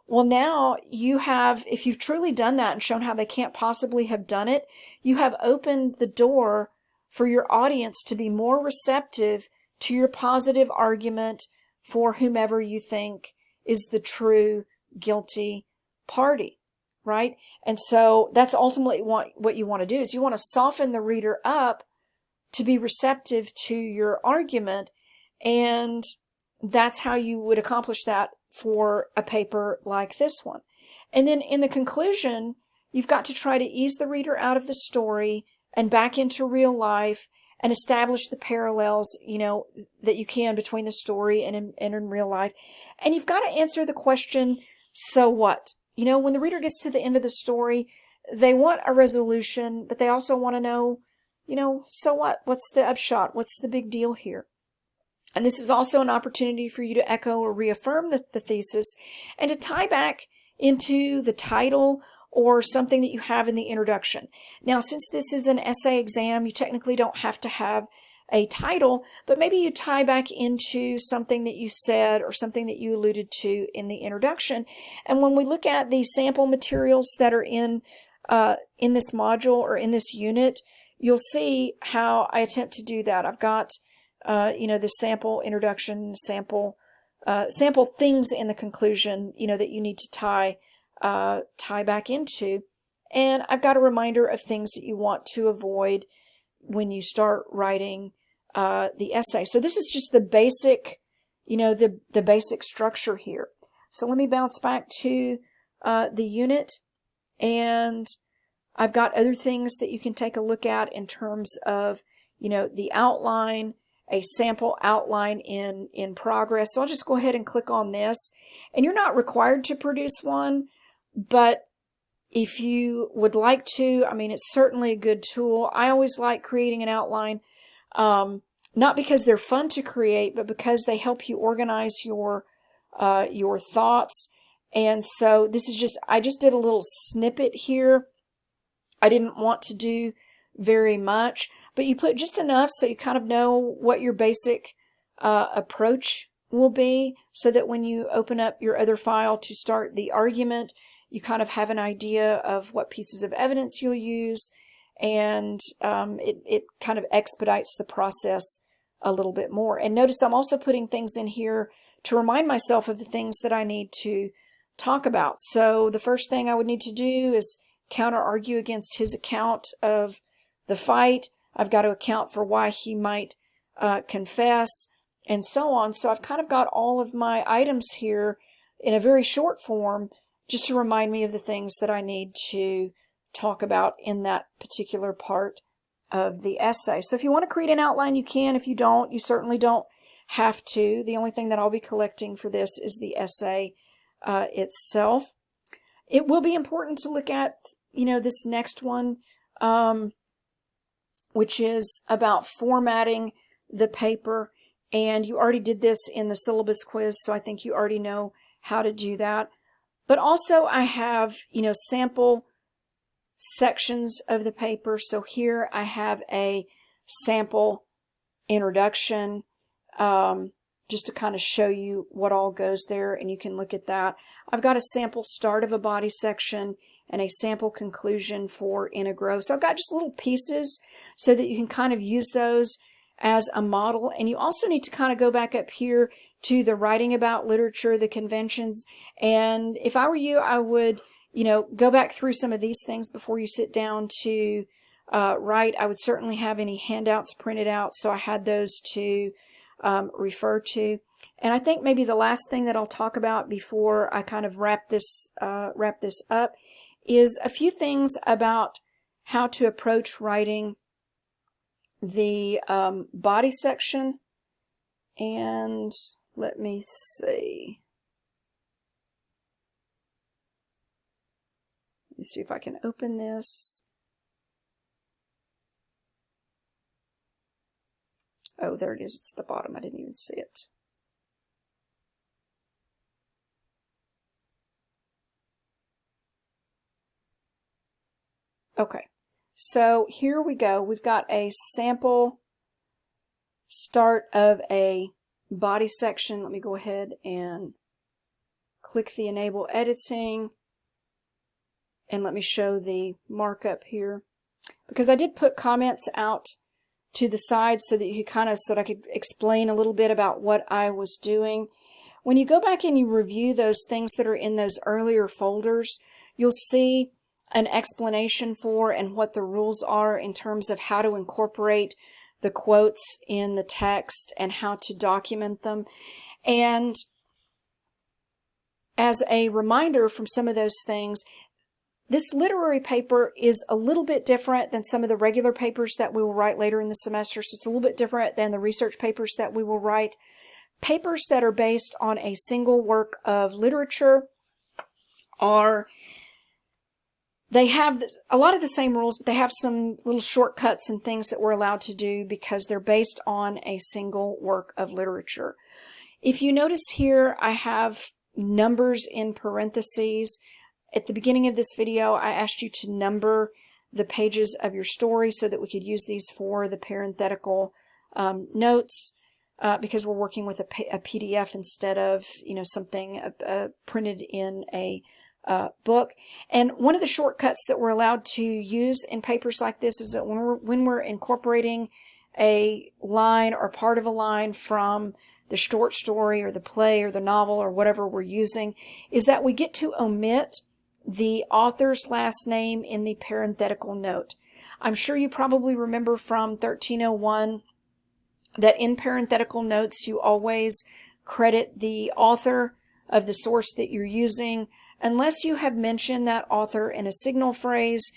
Speaker 1: well, now you have, if you've truly done that and shown how they can't possibly have done it, you have opened the door for your audience to be more receptive to your positive argument for whomever you think is the true guilty party, right? And so that's ultimately what you want to do, is you want to soften the reader up to be receptive to your argument, and that's how you would accomplish that for a paper like this one. And then in the conclusion, you've got to try to ease the reader out of the story and back into real life and establish the parallels, that you can between the story and in real life. And you've got to answer the question, so what? When the reader gets to the end of the story, they want a resolution, but they also want to know, so what? What's the upshot? What's the big deal here? And this is also an opportunity for you to echo or reaffirm the thesis and to tie back into the title or something that you have in the introduction. Now, since this is an essay exam, you technically don't have to have a title, but maybe you tie back into something that you said or something that you alluded to in the introduction. And when we look at the sample materials that are in this module or in this unit, you'll see how I attempt to do that. I've got, the sample introduction, sample things in the conclusion, that you need to tie back into. And I've got a reminder of things that you want to avoid when you start writing the essay. So this is just the basic, the basic structure here. So let me bounce back to the unit, and I've got other things that you can take a look at in terms of, the outline, a sample outline in progress. So I'll just go ahead and click on this. And you're not required to produce one, but if you would like to, it's certainly a good tool. I always like creating an outline, not because they're fun to create, but because they help you organize your thoughts. And so this is I just did a little snippet here. I didn't want to do very much, but you put just enough so you kind of know what your basic approach will be, so that when you open up your other file to start the argument, you kind of have an idea of what pieces of evidence you'll use, and it kind of expedites the process a little bit more. And notice I'm also putting things in here to remind myself of the things that I need to talk about. So the first thing I would need to do is counter-argue against his account of the fight. I've got to account for why he might confess, and so on. So I've kind of got all of my items here in a very short form, just to remind me of the things that I need to talk about in that particular part of the essay. So if you want to create an outline, you can. If you don't, you certainly don't have to. The only thing that I'll be collecting for this is the essay itself. It will be important to look at, this next one, which is about formatting the paper. And you already did this in the syllabus quiz, so I think you already know how to do that. But also I have, sample sections of the paper. So here I have a sample introduction, just to kind of show you what all goes there, and you can look at that. I've got a sample start of a body section and a sample conclusion for in a grove. So I've got just little pieces so that you can kind of use those as a model. And you also need to kind of go back up here to the writing about literature, the conventions. And if I were you, I would, go back through some of these things before you sit down to write. I would certainly have any handouts printed out, so I had those to refer to. And I think maybe the last thing that I'll talk about before I kind of wrap this up is a few things about how to approach writing the body section. And let me see. Let me see if I can open this. Oh, there it is. It's at the bottom. I didn't even see it. Okay, so here we go. We've got a sample start of a body section. Let me go ahead and click the Enable Editing, and let me show the markup here, because I did put comments out to the side so that you could so that I could explain a little bit about what I was doing. When you go back and you review those things that are in those earlier folders, you'll see an explanation for and what the rules are in terms of how to incorporate the quotes in the text and how to document them. And as a reminder from some of those things, this literary paper is a little bit different than some of the regular papers that we will write later in the semester, so it's a little bit different than the research papers that we will write. Papers that are based on a single work of literature they have a lot of the same rules, but they have some little shortcuts and things that we're allowed to do because they're based on a single work of literature. If you notice here, I have numbers in parentheses. At the beginning of this video, I asked you to number the pages of your story so that we could use these for the parenthetical notes because we're working with a PDF instead of something printed in a book. And one of the shortcuts that we're allowed to use in papers like this is that when we're incorporating a line or part of a line from the short story or the play or the novel or whatever we're using, is that we get to omit the author's last name in the parenthetical note. I'm sure you probably remember from 1301 that in parenthetical notes you always credit the author of the source that you're using, unless you have mentioned that author in a signal phrase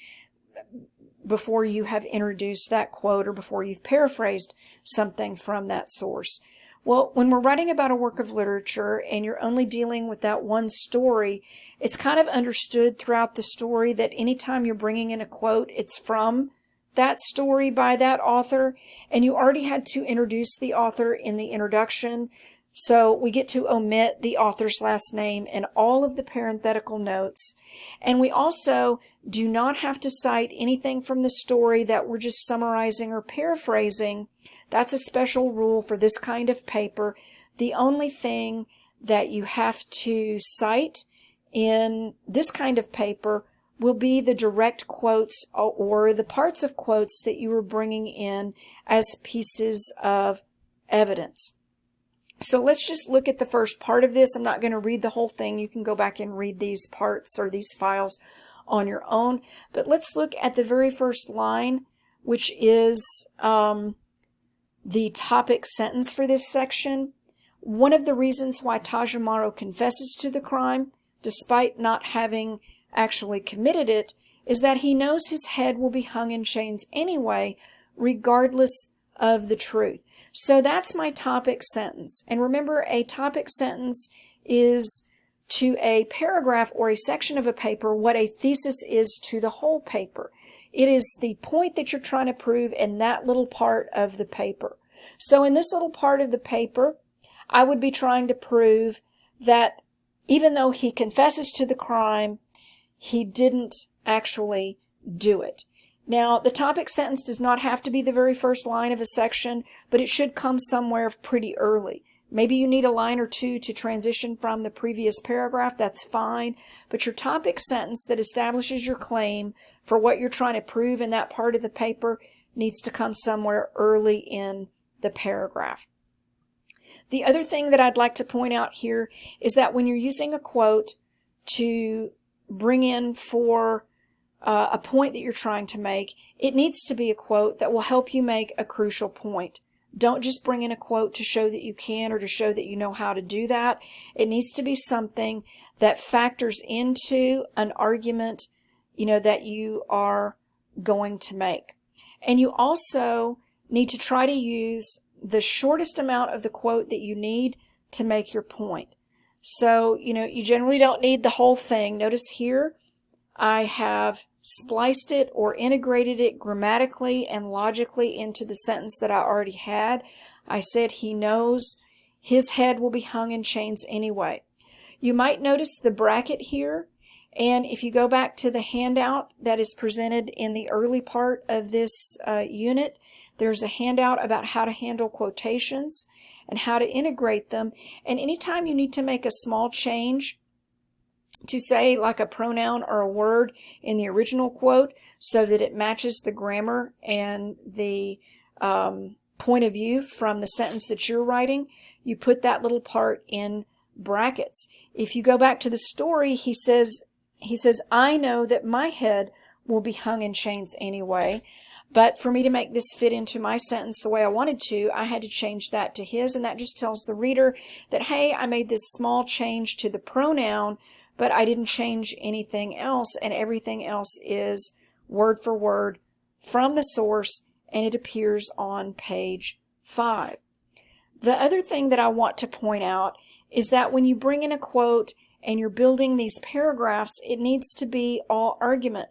Speaker 1: before you have introduced that quote or before you've paraphrased something from that source. Well, when we're writing about a work of literature and you're only dealing with that one story, it's kind of understood throughout the story that anytime you're bringing in a quote, it's from that story by that author, and you already had to introduce the author in the introduction. So we get to omit the author's last name in all of the parenthetical notes. And we also do not have to cite anything from the story that we're just summarizing or paraphrasing. That's a special rule for this kind of paper. The only thing that you have to cite in this kind of paper will be the direct quotes or the parts of quotes that you are bringing in as pieces of evidence. So let's just look at the first part of this. I'm not going to read the whole thing. You can go back and read these parts or these files on your own. But let's look at the very first line, which is the topic sentence for this section. One of the reasons why Tajamaro confesses to the crime, despite not having actually committed it, is that he knows his head will be hung in chains anyway, regardless of the truth. So that's my topic sentence. And remember, a topic sentence is to a paragraph or a section of a paper what a thesis is to the whole paper. It is the point that you're trying to prove in that little part of the paper. So in this little part of the paper, I would be trying to prove that even though he confesses to the crime, he didn't actually do it. Now, the topic sentence does not have to be the very first line of a section, but it should come somewhere pretty early. Maybe you need a line or two to transition from the previous paragraph. That's fine. But your topic sentence that establishes your claim for what you're trying to prove in that part of the paper needs to come somewhere early in the paragraph. The other thing that I'd like to point out here is that when you're using a quote to bring in for a point that you're trying to make, it needs to be a quote that will help you make a crucial point. Don't just bring in a quote to show that you can or to show that you know how to do that. It needs to be something that factors into an argument, that you are going to make. And you also need to try to use the shortest amount of the quote that you need to make your point. So, you generally don't need the whole thing. Notice here, I have spliced it or integrated it grammatically and logically into the sentence that I already had. I said he knows his head will be hung in chains anyway. You might notice the bracket here, and if you go back to the handout that is presented in the early part of this unit, there's a handout about how to handle quotations and how to integrate them. And anytime you need to make a small change to say like a pronoun or a word in the original quote so that it matches the grammar and the point of view from the sentence that you're writing, you put that little part in brackets. If you go back to the story, he says, I know that my head will be hung in chains anyway, but for me to make this fit into my sentence the way I wanted to, I had to change that to his, and that just tells the reader that, hey, I made this small change to the pronoun, but I didn't change anything else, and everything else is word for word from the source, and it appears on page 5. The other thing that I want to point out is that when you bring in a quote and you're building these paragraphs, it needs to be all argument.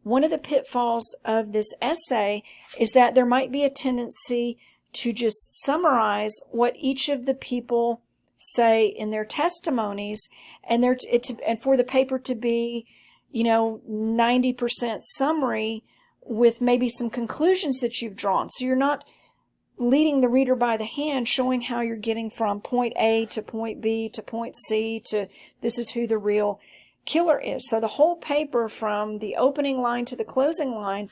Speaker 1: One of the pitfalls of this essay is that there might be a tendency to just summarize what each of the people say in their testimonies, and for the paper to be, 90% summary with maybe some conclusions that you've drawn. So you're not leading the reader by the hand, showing how you're getting from point A to point B to point C to this is who the real killer is. So the whole paper from the opening line to the closing line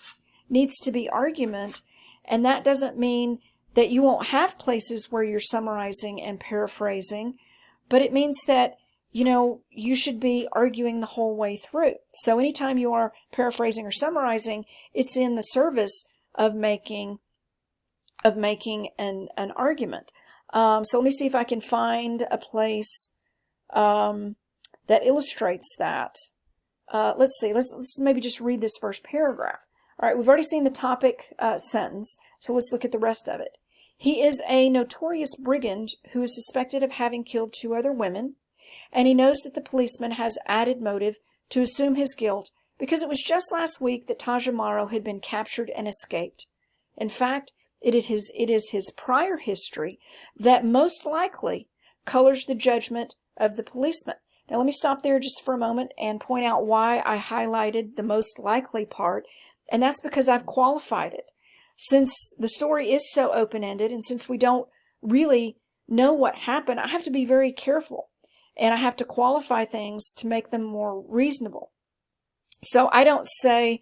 Speaker 1: needs to be argument, and that doesn't mean that you won't have places where you're summarizing and paraphrasing, but it means that you should be arguing the whole way through. So anytime you are paraphrasing or summarizing, it's in the service of making an argument. So let me see if I can find a place that illustrates that. Let's see. Let's maybe just read this first paragraph. All right, we've already seen the topic sentence, so let's look at the rest of it. He is a notorious brigand who is suspected of having killed 2 other women, and he knows that the policeman has added motive to assume his guilt because it was just last week that Taj Amaro had been captured and escaped. In fact, it is his prior history that most likely colors the judgment of the policeman. Now let me stop there just for a moment and point out why I highlighted the most likely part, and that's because I've qualified it. Since the story is so open-ended, and since we don't really know what happened, I have to be very careful, and I have to qualify things to make them more reasonable. So I don't say,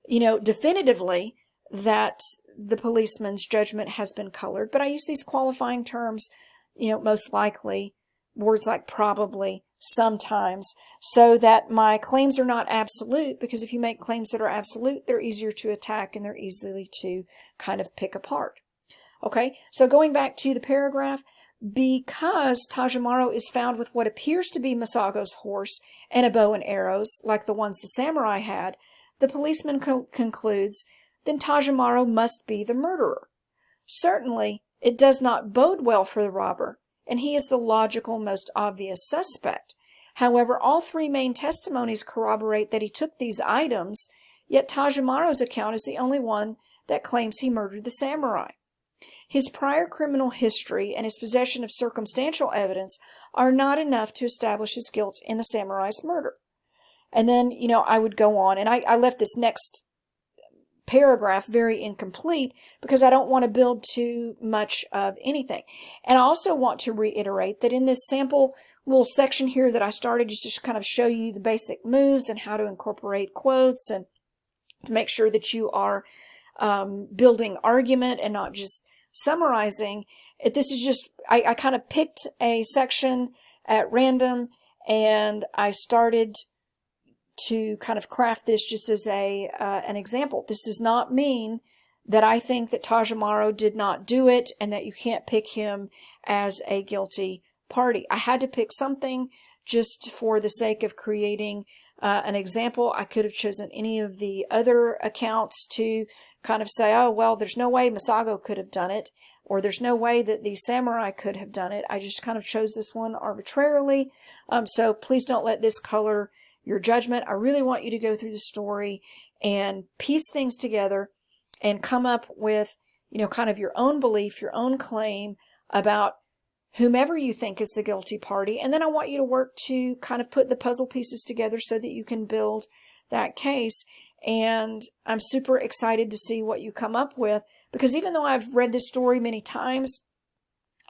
Speaker 1: definitively that the policeman's judgment has been colored, but I use these qualifying terms, most likely, words like probably, sometimes, so that my claims are not absolute, because if you make claims that are absolute, they're easier to attack and they're easily to kind of pick apart. Okay, so going back to the paragraph, because Taj Amaro is found with what appears to be Masago's horse and a bow and arrows, like the ones the samurai had, the policeman concludes, then Taj Amaro must be the murderer. Certainly, it does not bode well for the robber, and he is the logical, most obvious suspect. However, all 3 main testimonies corroborate that he took these items, yet Taj Amaro's account is the only one that claims he murdered the samurai. His prior criminal history and his possession of circumstantial evidence are not enough to establish his guilt in the samurai's murder. And then, I would go on, and I left this next paragraph very incomplete because I don't want to build too much of anything. And I also want to reiterate that in this sample little section here that I started just to kind of show you the basic moves and how to incorporate quotes and to make sure that you are building argument and not just summarizing. This is just, I kind of picked a section at random and I started to kind of craft this just as an example. This does not mean that I think that Taj Amaro did not do it and that you can't pick him as a guilty party. I had to pick something just for the sake of creating an example. I could have chosen any of the other accounts to kind of say, oh, well, there's no way Masago could have done it, or there's no way that the samurai could have done it. I just kind of chose this one arbitrarily. So please don't let this color your judgment. I really want you to go through the story and piece things together and come up with, kind of your own belief, your own claim about whomever you think is the guilty party. And then I want you to work to kind of put the puzzle pieces together so that you can build that case. And I'm super excited to see what you come up with, because even though I've read this story many times,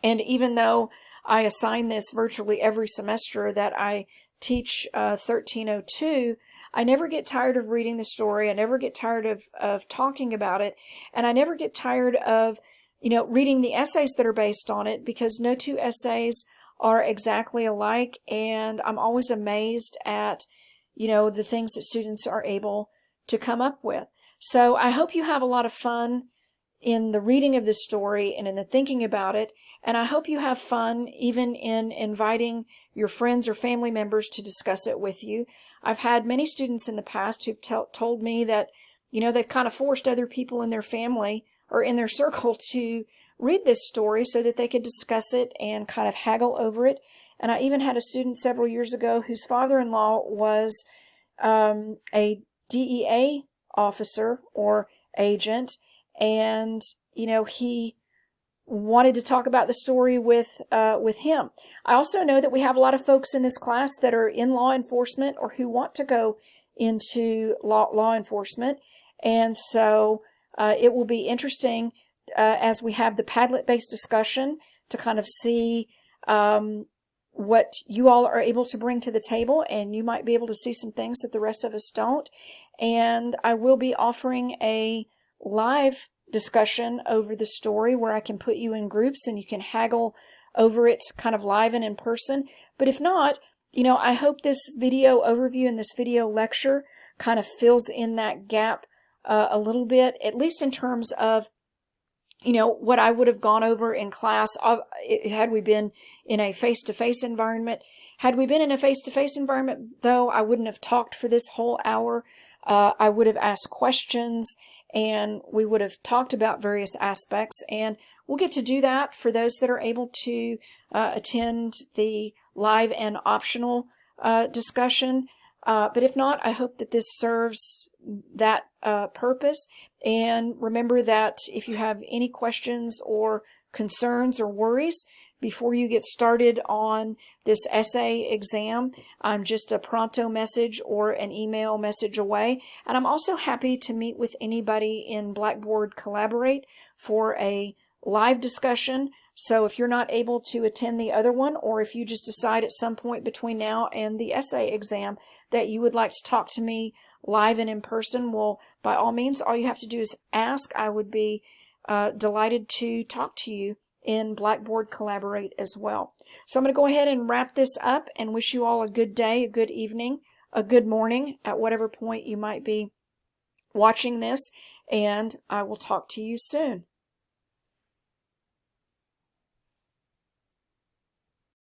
Speaker 1: and even though I assign this virtually every semester that I teach 1302, I never get tired of reading the story. I never get tired of talking about it. And I never get tired of, reading the essays that are based on it, because no two essays are exactly alike. And I'm always amazed at, the things that students are able to come up with. So I hope you have a lot of fun in the reading of this story and in the thinking about it. And I hope you have fun even in inviting your friends or family members to discuss it with you. I've had many students in the past who've told me that, they've kind of forced other people in their family or in their circle to read this story so that they could discuss it and kind of haggle over it. And I even had a student several years ago whose father-in-law was a DEA officer or agent, and he wanted to talk about the story with him. I also know that we have a lot of folks in this class that are in law enforcement or who want to go into law enforcement, and so it will be interesting as we have the Padlet-based discussion to kind of see what you all are able to bring to the table, and you might be able to see some things that the rest of us don't. And I will be offering a live discussion over the story where I can put you in groups and you can haggle over it kind of live and in person. But if not, I hope this video overview and this video lecture kind of fills in that gap a little bit, at least in terms of what I would have gone over in class had we been in a face-to-face environment. Had we been in a face-to-face environment, though, I wouldn't have talked for this whole hour. I would have asked questions, and we would have talked about various aspects, and we'll get to do that for those that are able to attend the live and optional discussion. But if not, I hope that this serves that purpose. And remember that if you have any questions or concerns or worries before you get started on this essay exam, I'm just a pronto message or an email message away. And I'm also happy to meet with anybody in Blackboard Collaborate for a live discussion. So if you're not able to attend the other one, or if you just decide at some point between now and the essay exam that you would like to talk to me live and in person, well, by all means, all you have to do is ask. I would be delighted to talk to you in Blackboard Collaborate as well. So I'm going to go ahead and wrap this up and wish you all a good day, a good evening, a good morning at whatever point you might be watching this, and I will talk to you soon.